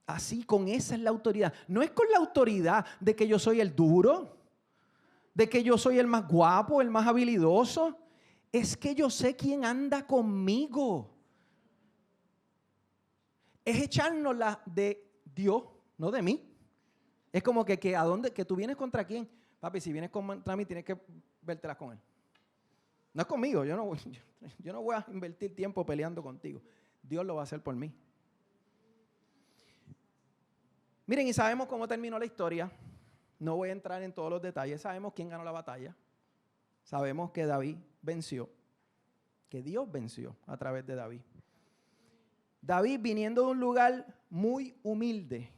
A: Así, con esa es la autoridad. No es con la autoridad de que yo soy el duro, de que yo soy el más guapo, el más habilidoso. Es que yo sé quién anda conmigo. Es echárnosla de Dios, no de mí. Es como que ¿a dónde? Que tú vienes contra quién. Papi, si vienes contra mí, tienes que vértelas con él. No es conmigo, yo no voy a invertir tiempo peleando contigo. Dios lo va a hacer por mí. Miren, y sabemos cómo terminó la historia. No voy a entrar en todos los detalles. Sabemos quién ganó la batalla. Sabemos que David venció. Que Dios venció a través de David. David, viniendo de un lugar muy humilde,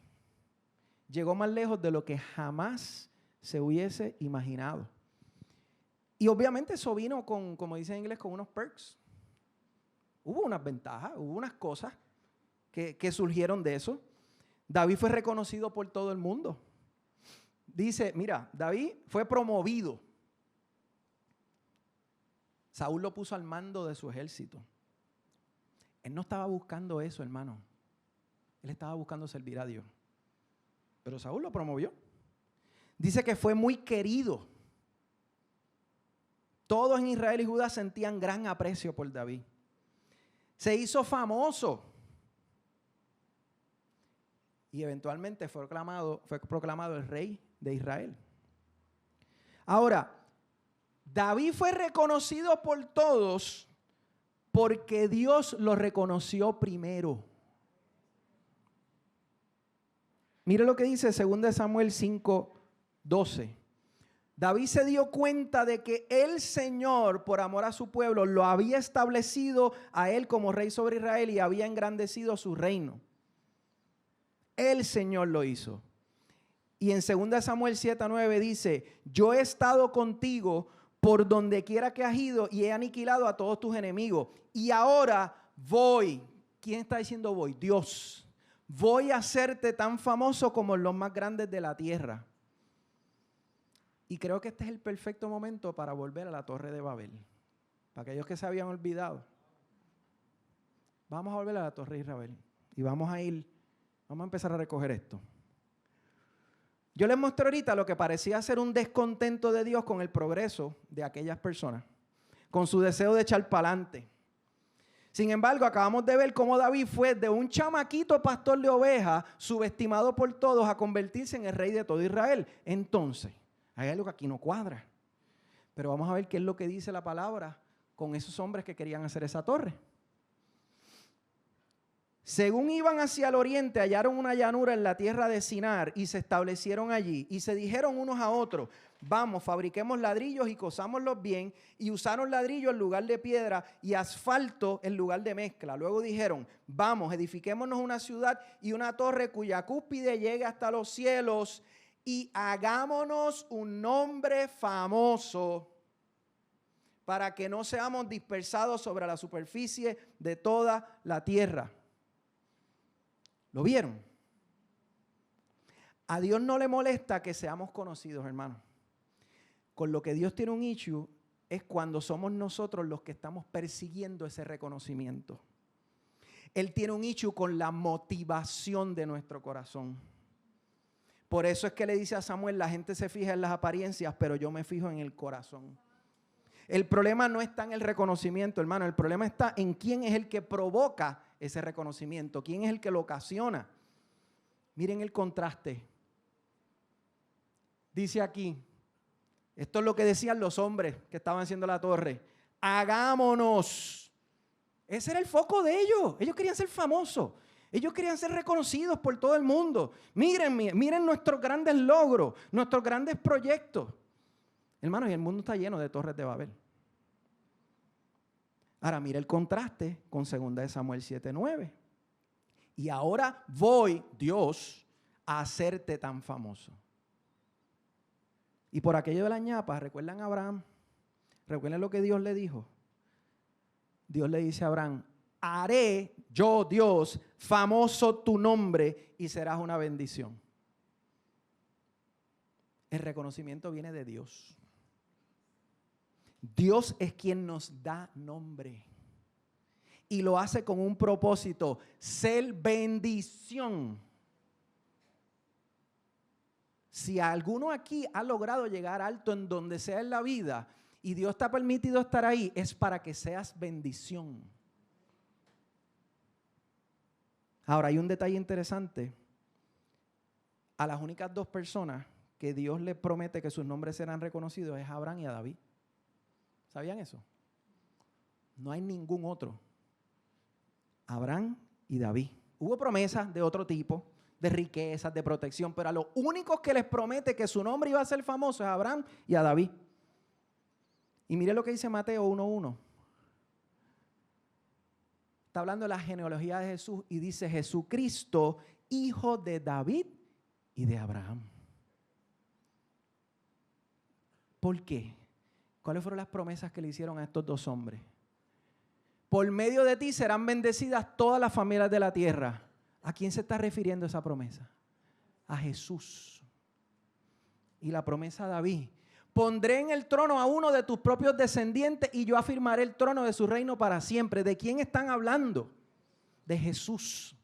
A: llegó más lejos de lo que jamás se hubiese imaginado. Y obviamente eso vino con, como dice en inglés, con unos perks. Hubo unas ventajas, hubo unas cosas que surgieron de eso. David fue reconocido por todo el mundo. Dice, mira, David fue promovido. Saúl lo puso al mando de su ejército. Él no estaba buscando eso, hermano. Él estaba buscando servir a Dios. Pero Saúl lo promovió. Dice que fue muy querido. Todos en Israel y Judá sentían gran aprecio por David. Se hizo famoso. Y eventualmente fue proclamado el rey de Israel. Ahora, David fue reconocido por todos porque Dios lo reconoció primero. Mire lo que dice 2 Samuel 5:12. David se dio cuenta de que el Señor, por amor a su pueblo, lo había establecido a él como rey sobre Israel y había engrandecido su reino. El Señor lo hizo. Y en 2 Samuel 7:9 dice, yo he estado contigo por donde quiera que has ido y he aniquilado a todos tus enemigos. Y ahora voy. ¿Quién está diciendo voy? Dios. Voy a hacerte tan famoso como los más grandes de la tierra. Y creo que este es el perfecto momento para volver a la Torre de Babel. Para aquellos que se habían olvidado. Vamos a volver a la Torre de Babel. Y vamos a empezar a recoger esto. Yo les mostré ahorita lo que parecía ser un descontento de Dios con el progreso de aquellas personas, con su deseo de echar para adelante. Sin embargo, acabamos de ver cómo David fue de un chamaquito pastor de ovejas, subestimado por todos, a convertirse en el rey de todo Israel. Entonces, hay algo que aquí no cuadra. Pero vamos a ver qué es lo que dice la palabra con esos hombres que querían hacer esa torre. Según iban hacia el oriente, hallaron una llanura en la tierra de Sinar y se establecieron allí. Y se dijeron unos a otros: vamos, fabriquemos ladrillos y cosámoslos bien. Y usaron ladrillo en lugar de piedra y asfalto en lugar de mezcla. Luego dijeron: vamos, edifiquémonos una ciudad y una torre cuya cúspide llegue hasta los cielos y hagámonos un nombre famoso para que no seamos dispersados sobre la superficie de toda la tierra. ¿Lo vieron? A Dios no le molesta que seamos conocidos, hermanos. Con lo que Dios tiene un issue es cuando somos nosotros los que estamos persiguiendo ese reconocimiento. Él tiene un issue con la motivación de nuestro corazón. Por eso es que le dice a Samuel: la gente se fija en las apariencias, pero yo me fijo en el corazón. El problema no está en el reconocimiento, hermano. El problema está en quién es el que provoca ese reconocimiento, quién es el que lo ocasiona. Miren el contraste. Dice aquí, esto es lo que decían los hombres que estaban haciendo la torre: hagámonos. Ese era el foco de ellos. Ellos querían ser famosos. Ellos querían ser reconocidos por todo el mundo. Miren nuestros grandes logros, nuestros grandes proyectos. Hermanos, y el mundo está lleno de torres de Babel. Ahora mira el contraste con 2 Samuel 7:9. Y ahora voy, Dios, a hacerte tan famoso. Y por aquello de la ñapa, ¿recuerdan a Abraham? ¿Recuerdan lo que Dios le dijo? Dios le dice a Abraham: haré yo, Dios, famoso tu nombre y serás una bendición. El reconocimiento viene de Dios. Dios es quien nos da nombre y lo hace con un propósito: ser bendición. Si alguno aquí ha logrado llegar alto en donde sea en la vida y Dios te ha permitido estar ahí, es para que seas bendición. Ahora, hay un detalle interesante. A las únicas dos personas que Dios le promete que sus nombres serán reconocidos es a Abraham y a David. ¿Sabían eso? No hay ningún otro. Abraham y David. Hubo promesas de otro tipo, de riquezas, de protección, pero a los únicos que les promete que su nombre iba a ser famoso es a Abraham y a David. Y mire lo que dice Mateo 1:1. Está hablando de la genealogía de Jesús y dice: Jesucristo, hijo de David y de Abraham. ¿Por qué? ¿Cuáles fueron las promesas que le hicieron a estos dos hombres? Por medio de ti serán bendecidas todas las familias de la tierra. ¿A quién se está refiriendo esa promesa? A Jesús. Y la promesa a David: pondré en el trono a uno de tus propios descendientes y yo afirmaré el trono de su reino para siempre. ¿De quién están hablando? De Jesús.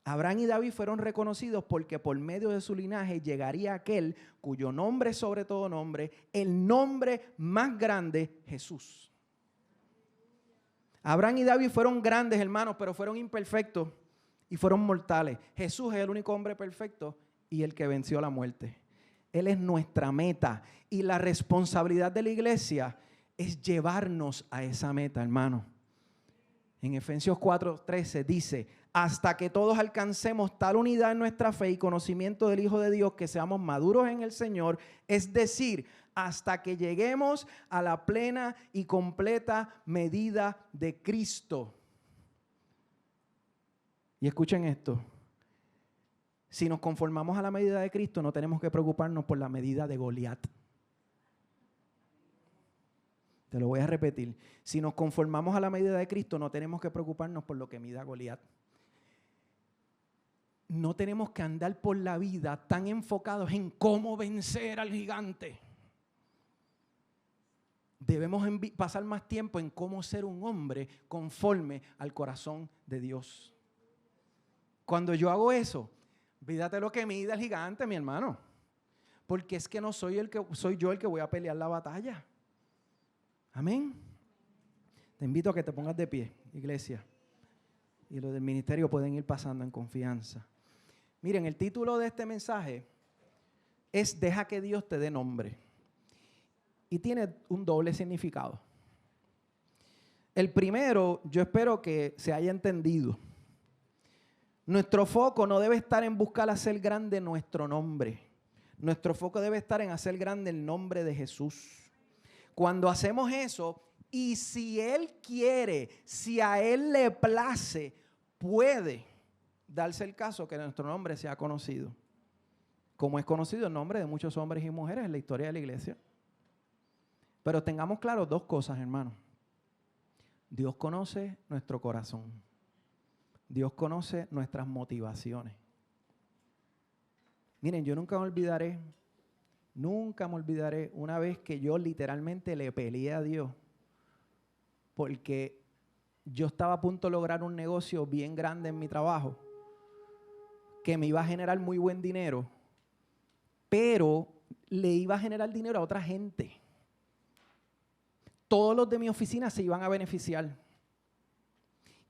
A: Abraham y David fueron reconocidos porque por medio de su linaje llegaría aquel cuyo nombre es sobre todo nombre, el nombre más grande, Jesús. Abraham y David fueron grandes, hermanos, pero fueron imperfectos y fueron mortales. Jesús es el único hombre perfecto y el que venció la muerte. Él es nuestra meta y la responsabilidad de la iglesia es llevarnos a esa meta, hermano. En Efesios 4:13 dice: hasta que todos alcancemos tal unidad en nuestra fe y conocimiento del Hijo de Dios que seamos maduros en el Señor, es decir, hasta que lleguemos a la plena y completa medida de Cristo. Y escuchen esto: si nos conformamos a la medida de Cristo, no tenemos que preocuparnos por la medida de Goliat. Te lo voy a repetir. Si nos conformamos a la medida de Cristo, no tenemos que preocuparnos por lo que mida Goliat. No tenemos que andar por la vida tan enfocados en cómo vencer al gigante. Debemos pasar más tiempo en cómo ser un hombre conforme al corazón de Dios. Cuando yo hago eso, olvídate lo que mida el gigante, mi hermano. Porque es que no soy yo el que voy a pelear la batalla. Amén. Te invito a que te pongas de pie, iglesia. Y los del ministerio pueden ir pasando en confianza. Miren, el título de este mensaje es Deja que Dios te dé nombre. Y tiene un doble significado. El primero, yo espero que se haya entendido. Nuestro foco no debe estar en buscar hacer grande nuestro nombre. Nuestro foco debe estar en hacer grande el nombre de Jesús. Cuando hacemos eso, y si Él quiere, si a Él le place, puede darse el caso que nuestro nombre sea conocido. Como es conocido el nombre de muchos hombres y mujeres en la historia de la iglesia. Pero tengamos claro dos cosas, hermanos. Dios conoce nuestro corazón. Dios conoce nuestras motivaciones. Miren, yo nunca me olvidaré una vez que yo literalmente le peleé a Dios porque yo estaba a punto de lograr un negocio bien grande en mi trabajo que me iba a generar muy buen dinero, pero le iba a generar dinero a otra gente. Todos los de mi oficina se iban a beneficiar.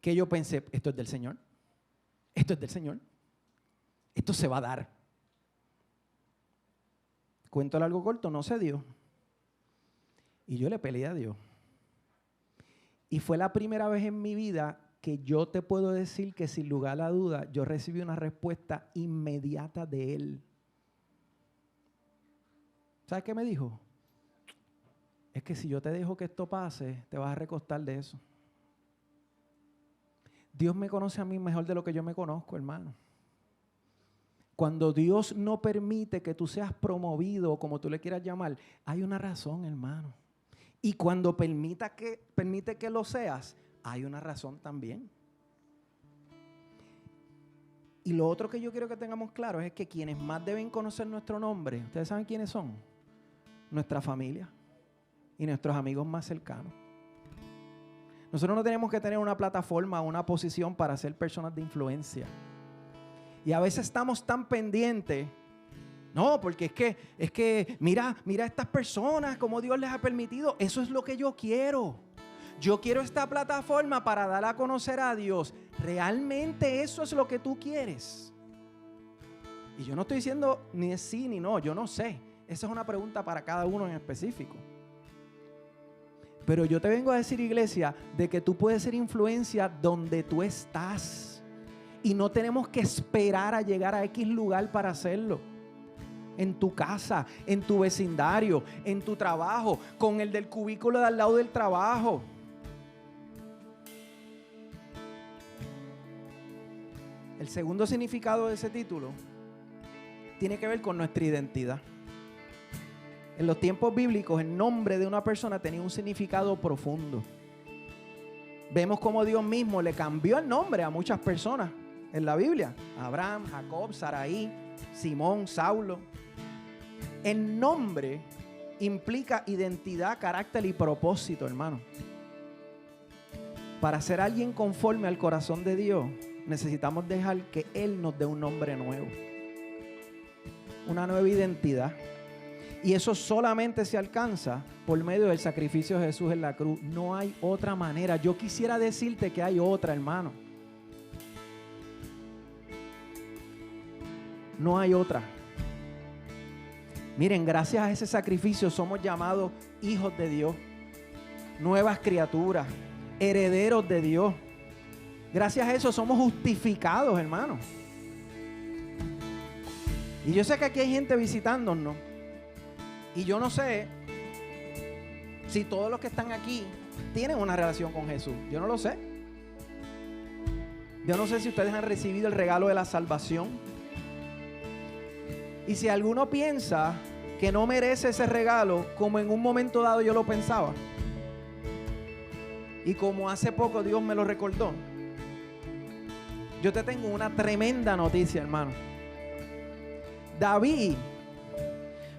A: Que yo pensé, esto es del Señor. Esto es del Señor. Esto se va a dar. Cuento largo corto, no se dio. Y yo le peleé a Dios. Y fue la primera vez en mi vida que yo te puedo decir que sin lugar a la duda yo recibí una respuesta inmediata de Él. ¿Sabes qué me dijo? Es que si yo te dejo que esto pase, te vas a recostar de eso. Dios me conoce a mí mejor de lo que yo me conozco, hermano. Cuando Dios no permite que tú seas promovido, como tú le quieras llamar, hay una razón, hermano. Y cuando permite que lo seas, hay una razón también. Y lo otro que yo quiero que tengamos claro es que quienes más deben conocer nuestro nombre, ¿ustedes saben quiénes son? Nuestra familia y nuestros amigos más cercanos. Nosotros no tenemos que tener una plataforma o una posición para ser personas de influencia. Y a veces estamos tan pendientes, no, porque es que mira a estas personas, como Dios les ha permitido, eso es lo que yo quiero. Yo quiero esta plataforma para dar a conocer a Dios. ¿Realmente eso es lo que tú quieres? Y yo no estoy diciendo ni sí ni no, yo no sé. Esa es una pregunta para cada uno en específico. Pero yo te vengo a decir, iglesia, de que tú puedes ser influencia donde tú estás. Y no tenemos que esperar a llegar a X lugar para hacerlo. En tu casa, en tu vecindario, en tu trabajo, con el del cubículo de al lado del trabajo. El segundo significado de ese título tiene que ver con nuestra identidad. En los tiempos bíblicos, el nombre de una persona tenía un significado profundo. Vemos cómo Dios mismo le cambió el nombre a muchas personas en la Biblia. Abraham, Jacob, Saraí, Simón, Saulo. El nombre implica identidad, carácter y propósito, hermano. Para ser alguien conforme al corazón de Dios, necesitamos dejar que Él nos dé un nombre nuevo. Una nueva identidad. Y eso solamente se alcanza por medio del sacrificio de Jesús en la cruz. No hay otra manera. Yo quisiera decirte que hay otra, hermano. No hay otra. Miren, gracias a ese sacrificio somos llamados hijos de Dios, nuevas criaturas, herederos de Dios. Gracias a eso somos justificados, hermano. Y yo sé que aquí hay gente visitándonos. Y yo no sé si todos los que están aquí tienen una relación con Jesús. Yo no lo sé. Yo no sé si ustedes han recibido el regalo de la salvación. Y si alguno piensa que no merece ese regalo, como en un momento dado yo lo pensaba, y como hace poco Dios me lo recordó, yo te tengo una tremenda noticia, hermano. David,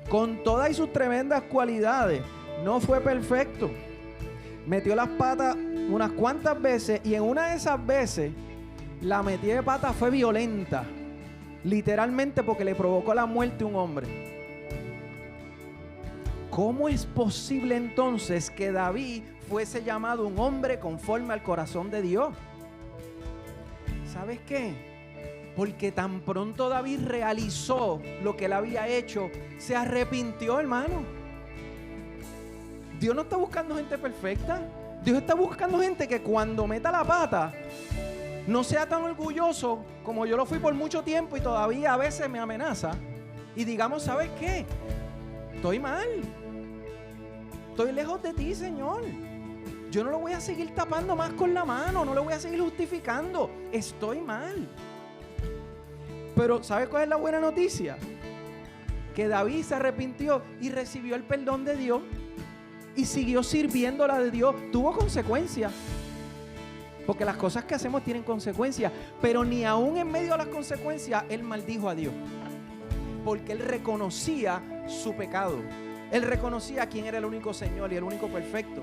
A: con todas sus tremendas cualidades, no fue perfecto. Metió las patas unas cuantas veces, y en una de esas veces la metida de patas fue violenta, literalmente, porque le provocó la muerte a un hombre. ¿Cómo es posible entonces que David fuese llamado un hombre conforme al corazón de Dios. ¿Sabes qué? Porque tan pronto David realizó lo que él había hecho, se arrepintió, hermano. Dios no está buscando gente perfecta. Dios está buscando gente que cuando meta la pata no sea tan orgulloso como yo lo fui por mucho tiempo y todavía a veces me amenaza. Y digamos, ¿sabes qué? Estoy mal. Estoy lejos de ti, Señor. Yo no lo voy a seguir tapando más con la mano. No lo voy a seguir justificando. Estoy mal. Pero ¿sabes cuál es la buena noticia? Que David se arrepintió y recibió el perdón de Dios. Y siguió sirviendo la de Dios. Tuvo consecuencias. Porque las cosas que hacemos tienen consecuencias. Pero ni aún en medio de las consecuencias, él maldijo a Dios. Porque él reconocía su pecado. Él reconocía quién era el único Señor y el único perfecto.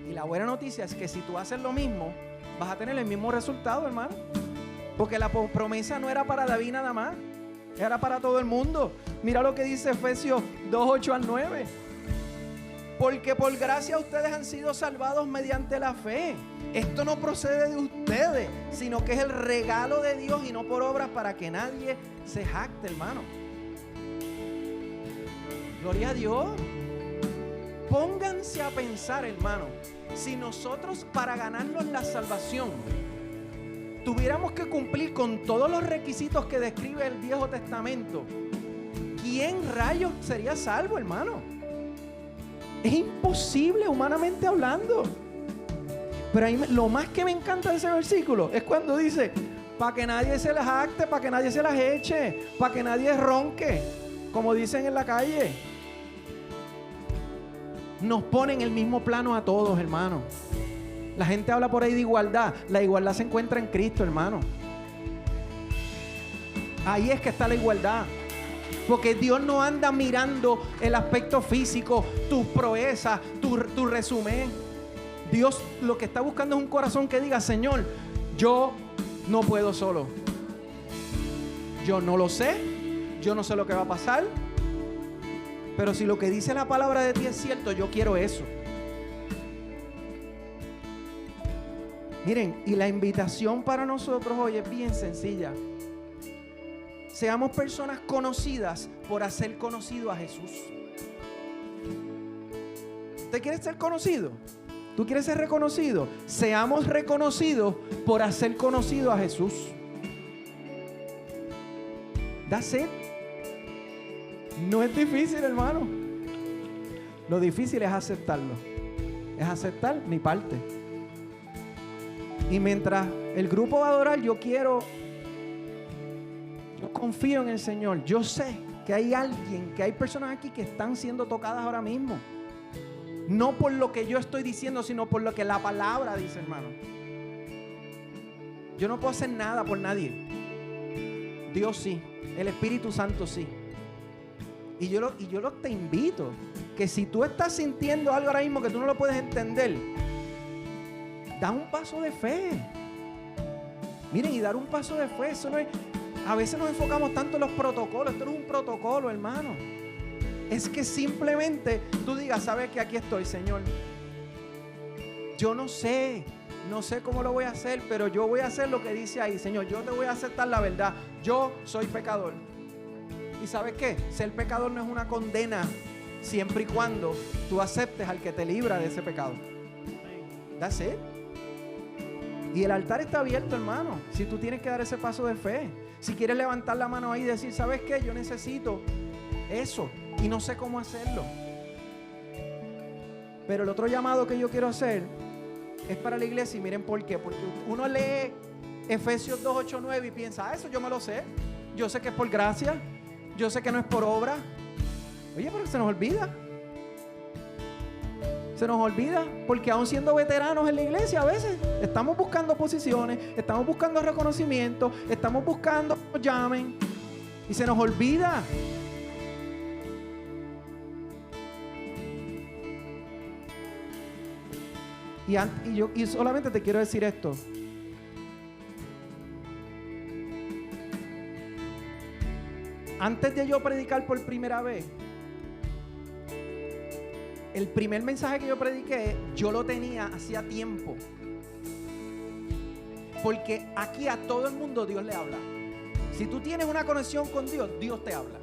A: Y la buena noticia es que si tú haces lo mismo, vas a tener el mismo resultado, hermano. Porque la promesa no era para David nada más. Era para todo el mundo. Mira lo que dice Efesios 2:8-9. Porque por gracia ustedes han sido salvados mediante la fe. Esto no procede de ustedes, sino que es el regalo de Dios y no por obras para que nadie se jacte, hermano. Gloria a Dios. Pónganse a pensar, hermano, si nosotros para ganarnos la salvación tuviéramos que cumplir con todos los requisitos que describe el Viejo Testamento, ¿quién rayos sería salvo, hermano? Es imposible humanamente hablando. Pero ahí lo más que me encanta de ese versículo es cuando dice, para que nadie se las jacte, para que nadie se las eche, para que nadie ronque, como dicen en la calle. Nos pone en el mismo plano a todos, hermano. La gente habla por ahí de igualdad. La igualdad se encuentra en Cristo, hermano. Ahí es que está la igualdad. Porque Dios no anda mirando el aspecto físico, tus proezas, tu resumen. Dios lo que está buscando es un corazón que diga, Señor, yo no puedo solo. Yo no lo sé. Yo no sé lo que va a pasar. Pero si lo que dice la palabra de ti es cierto, yo quiero eso. Miren, y la invitación para nosotros hoy es bien sencilla. Seamos personas conocidas por hacer conocido a Jesús. ¿Usted quiere ser conocido? ¿Tú quieres ser reconocido? Seamos reconocidos por hacer conocido a Jesús. That's it. No es difícil, hermano. Lo difícil es aceptarlo. Es aceptar mi parte. Y mientras el grupo va a adorar, yo confío en el Señor. Yo sé que hay alguien, que hay personas aquí que están siendo tocadas ahora mismo. No por lo que yo estoy diciendo, sino por lo que la palabra dice, hermano. Yo no puedo hacer nada por nadie. Dios sí. El Espíritu Santo sí. Y yo te invito que si tú estás sintiendo algo ahora mismo que tú no lo puedes entender, da un paso de fe. Miren, y dar un paso de fe, eso no es. A veces nos enfocamos tanto en los protocolos. Esto no es un protocolo, hermano. Es que simplemente tú digas, sabes que aquí estoy, Señor. Yo no sé cómo lo voy a hacer, pero yo voy a hacer lo que dice ahí, Señor. Yo te voy a aceptar la verdad. Yo soy pecador. ¿Y sabes qué? Ser pecador no es una condena, siempre y cuando tú aceptes al que te libra de ese pecado. That's it. Y el altar está abierto, hermano. Si tú tienes que dar ese paso de fe, si quieres levantar la mano ahí y decir, ¿sabes qué? Yo necesito eso y no sé cómo hacerlo. Pero el otro llamado que yo quiero hacer es para la iglesia, y miren por qué. Porque uno lee Efesios 2:8-9 y piensa, eso yo me lo sé. Yo sé que es por gracia. Yo sé que no es por obra. Oye, pero se nos olvida. Se nos olvida porque aún siendo veteranos en la iglesia a veces estamos buscando posiciones, estamos buscando reconocimiento, estamos buscando que nos llamen y se nos olvida. Y solamente te quiero decir esto. Antes de yo predicar por primera vez, el primer mensaje que yo prediqué, yo lo tenía hacía tiempo. Porque aquí a todo el mundo Dios le habla. Si tú tienes una conexión con Dios, Dios te habla.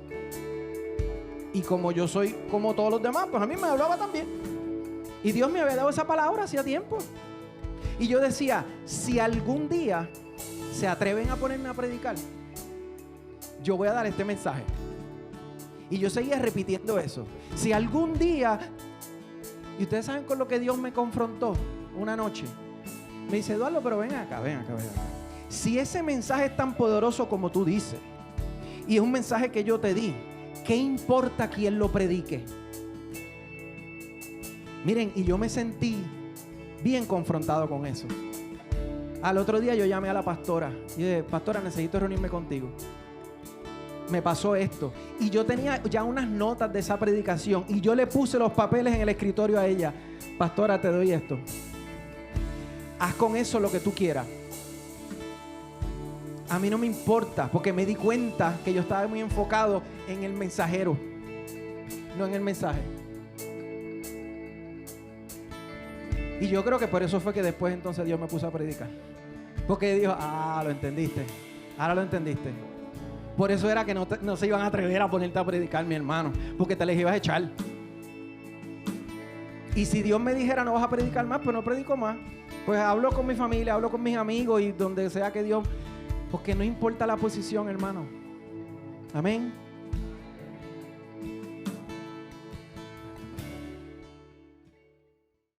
A: Y como yo soy como todos los demás, pues a mí me hablaba también. Y Dios me había dado esa palabra hacía tiempo. Y yo decía, si algún día se atreven a ponerme a predicar, yo voy a dar este mensaje. Y yo seguía repitiendo eso. Si algún día, y ustedes saben con lo que Dios me confrontó una noche, me dice, Eduardo, pero ven acá. Si ese mensaje es tan poderoso como tú dices, y es un mensaje que yo te di, ¿qué importa quién lo predique? Miren, y yo me sentí bien confrontado con eso. Al otro día yo llamé a la pastora y dije, pastora, necesito reunirme contigo. Me pasó esto. Y yo tenía ya unas notas de esa predicación y yo le puse los papeles en el escritorio a ella. Pastora, te doy esto. Haz con eso lo que tú quieras. A mí no me importa, porque me di cuenta que yo estaba muy enfocado en el mensajero, no en el mensaje. Y yo creo que por eso fue que después entonces Dios me puso a predicar. Porque dijo, lo entendiste. Ahora lo entendiste. Por eso era que no se iban a atrever a ponerte a predicar, mi hermano, porque te les ibas a echar. Y si Dios me dijera no vas a predicar más, pues no predico más. Pues hablo con mi familia, hablo con mis amigos y donde sea que Dios... Porque no importa la posición, hermano. Amén.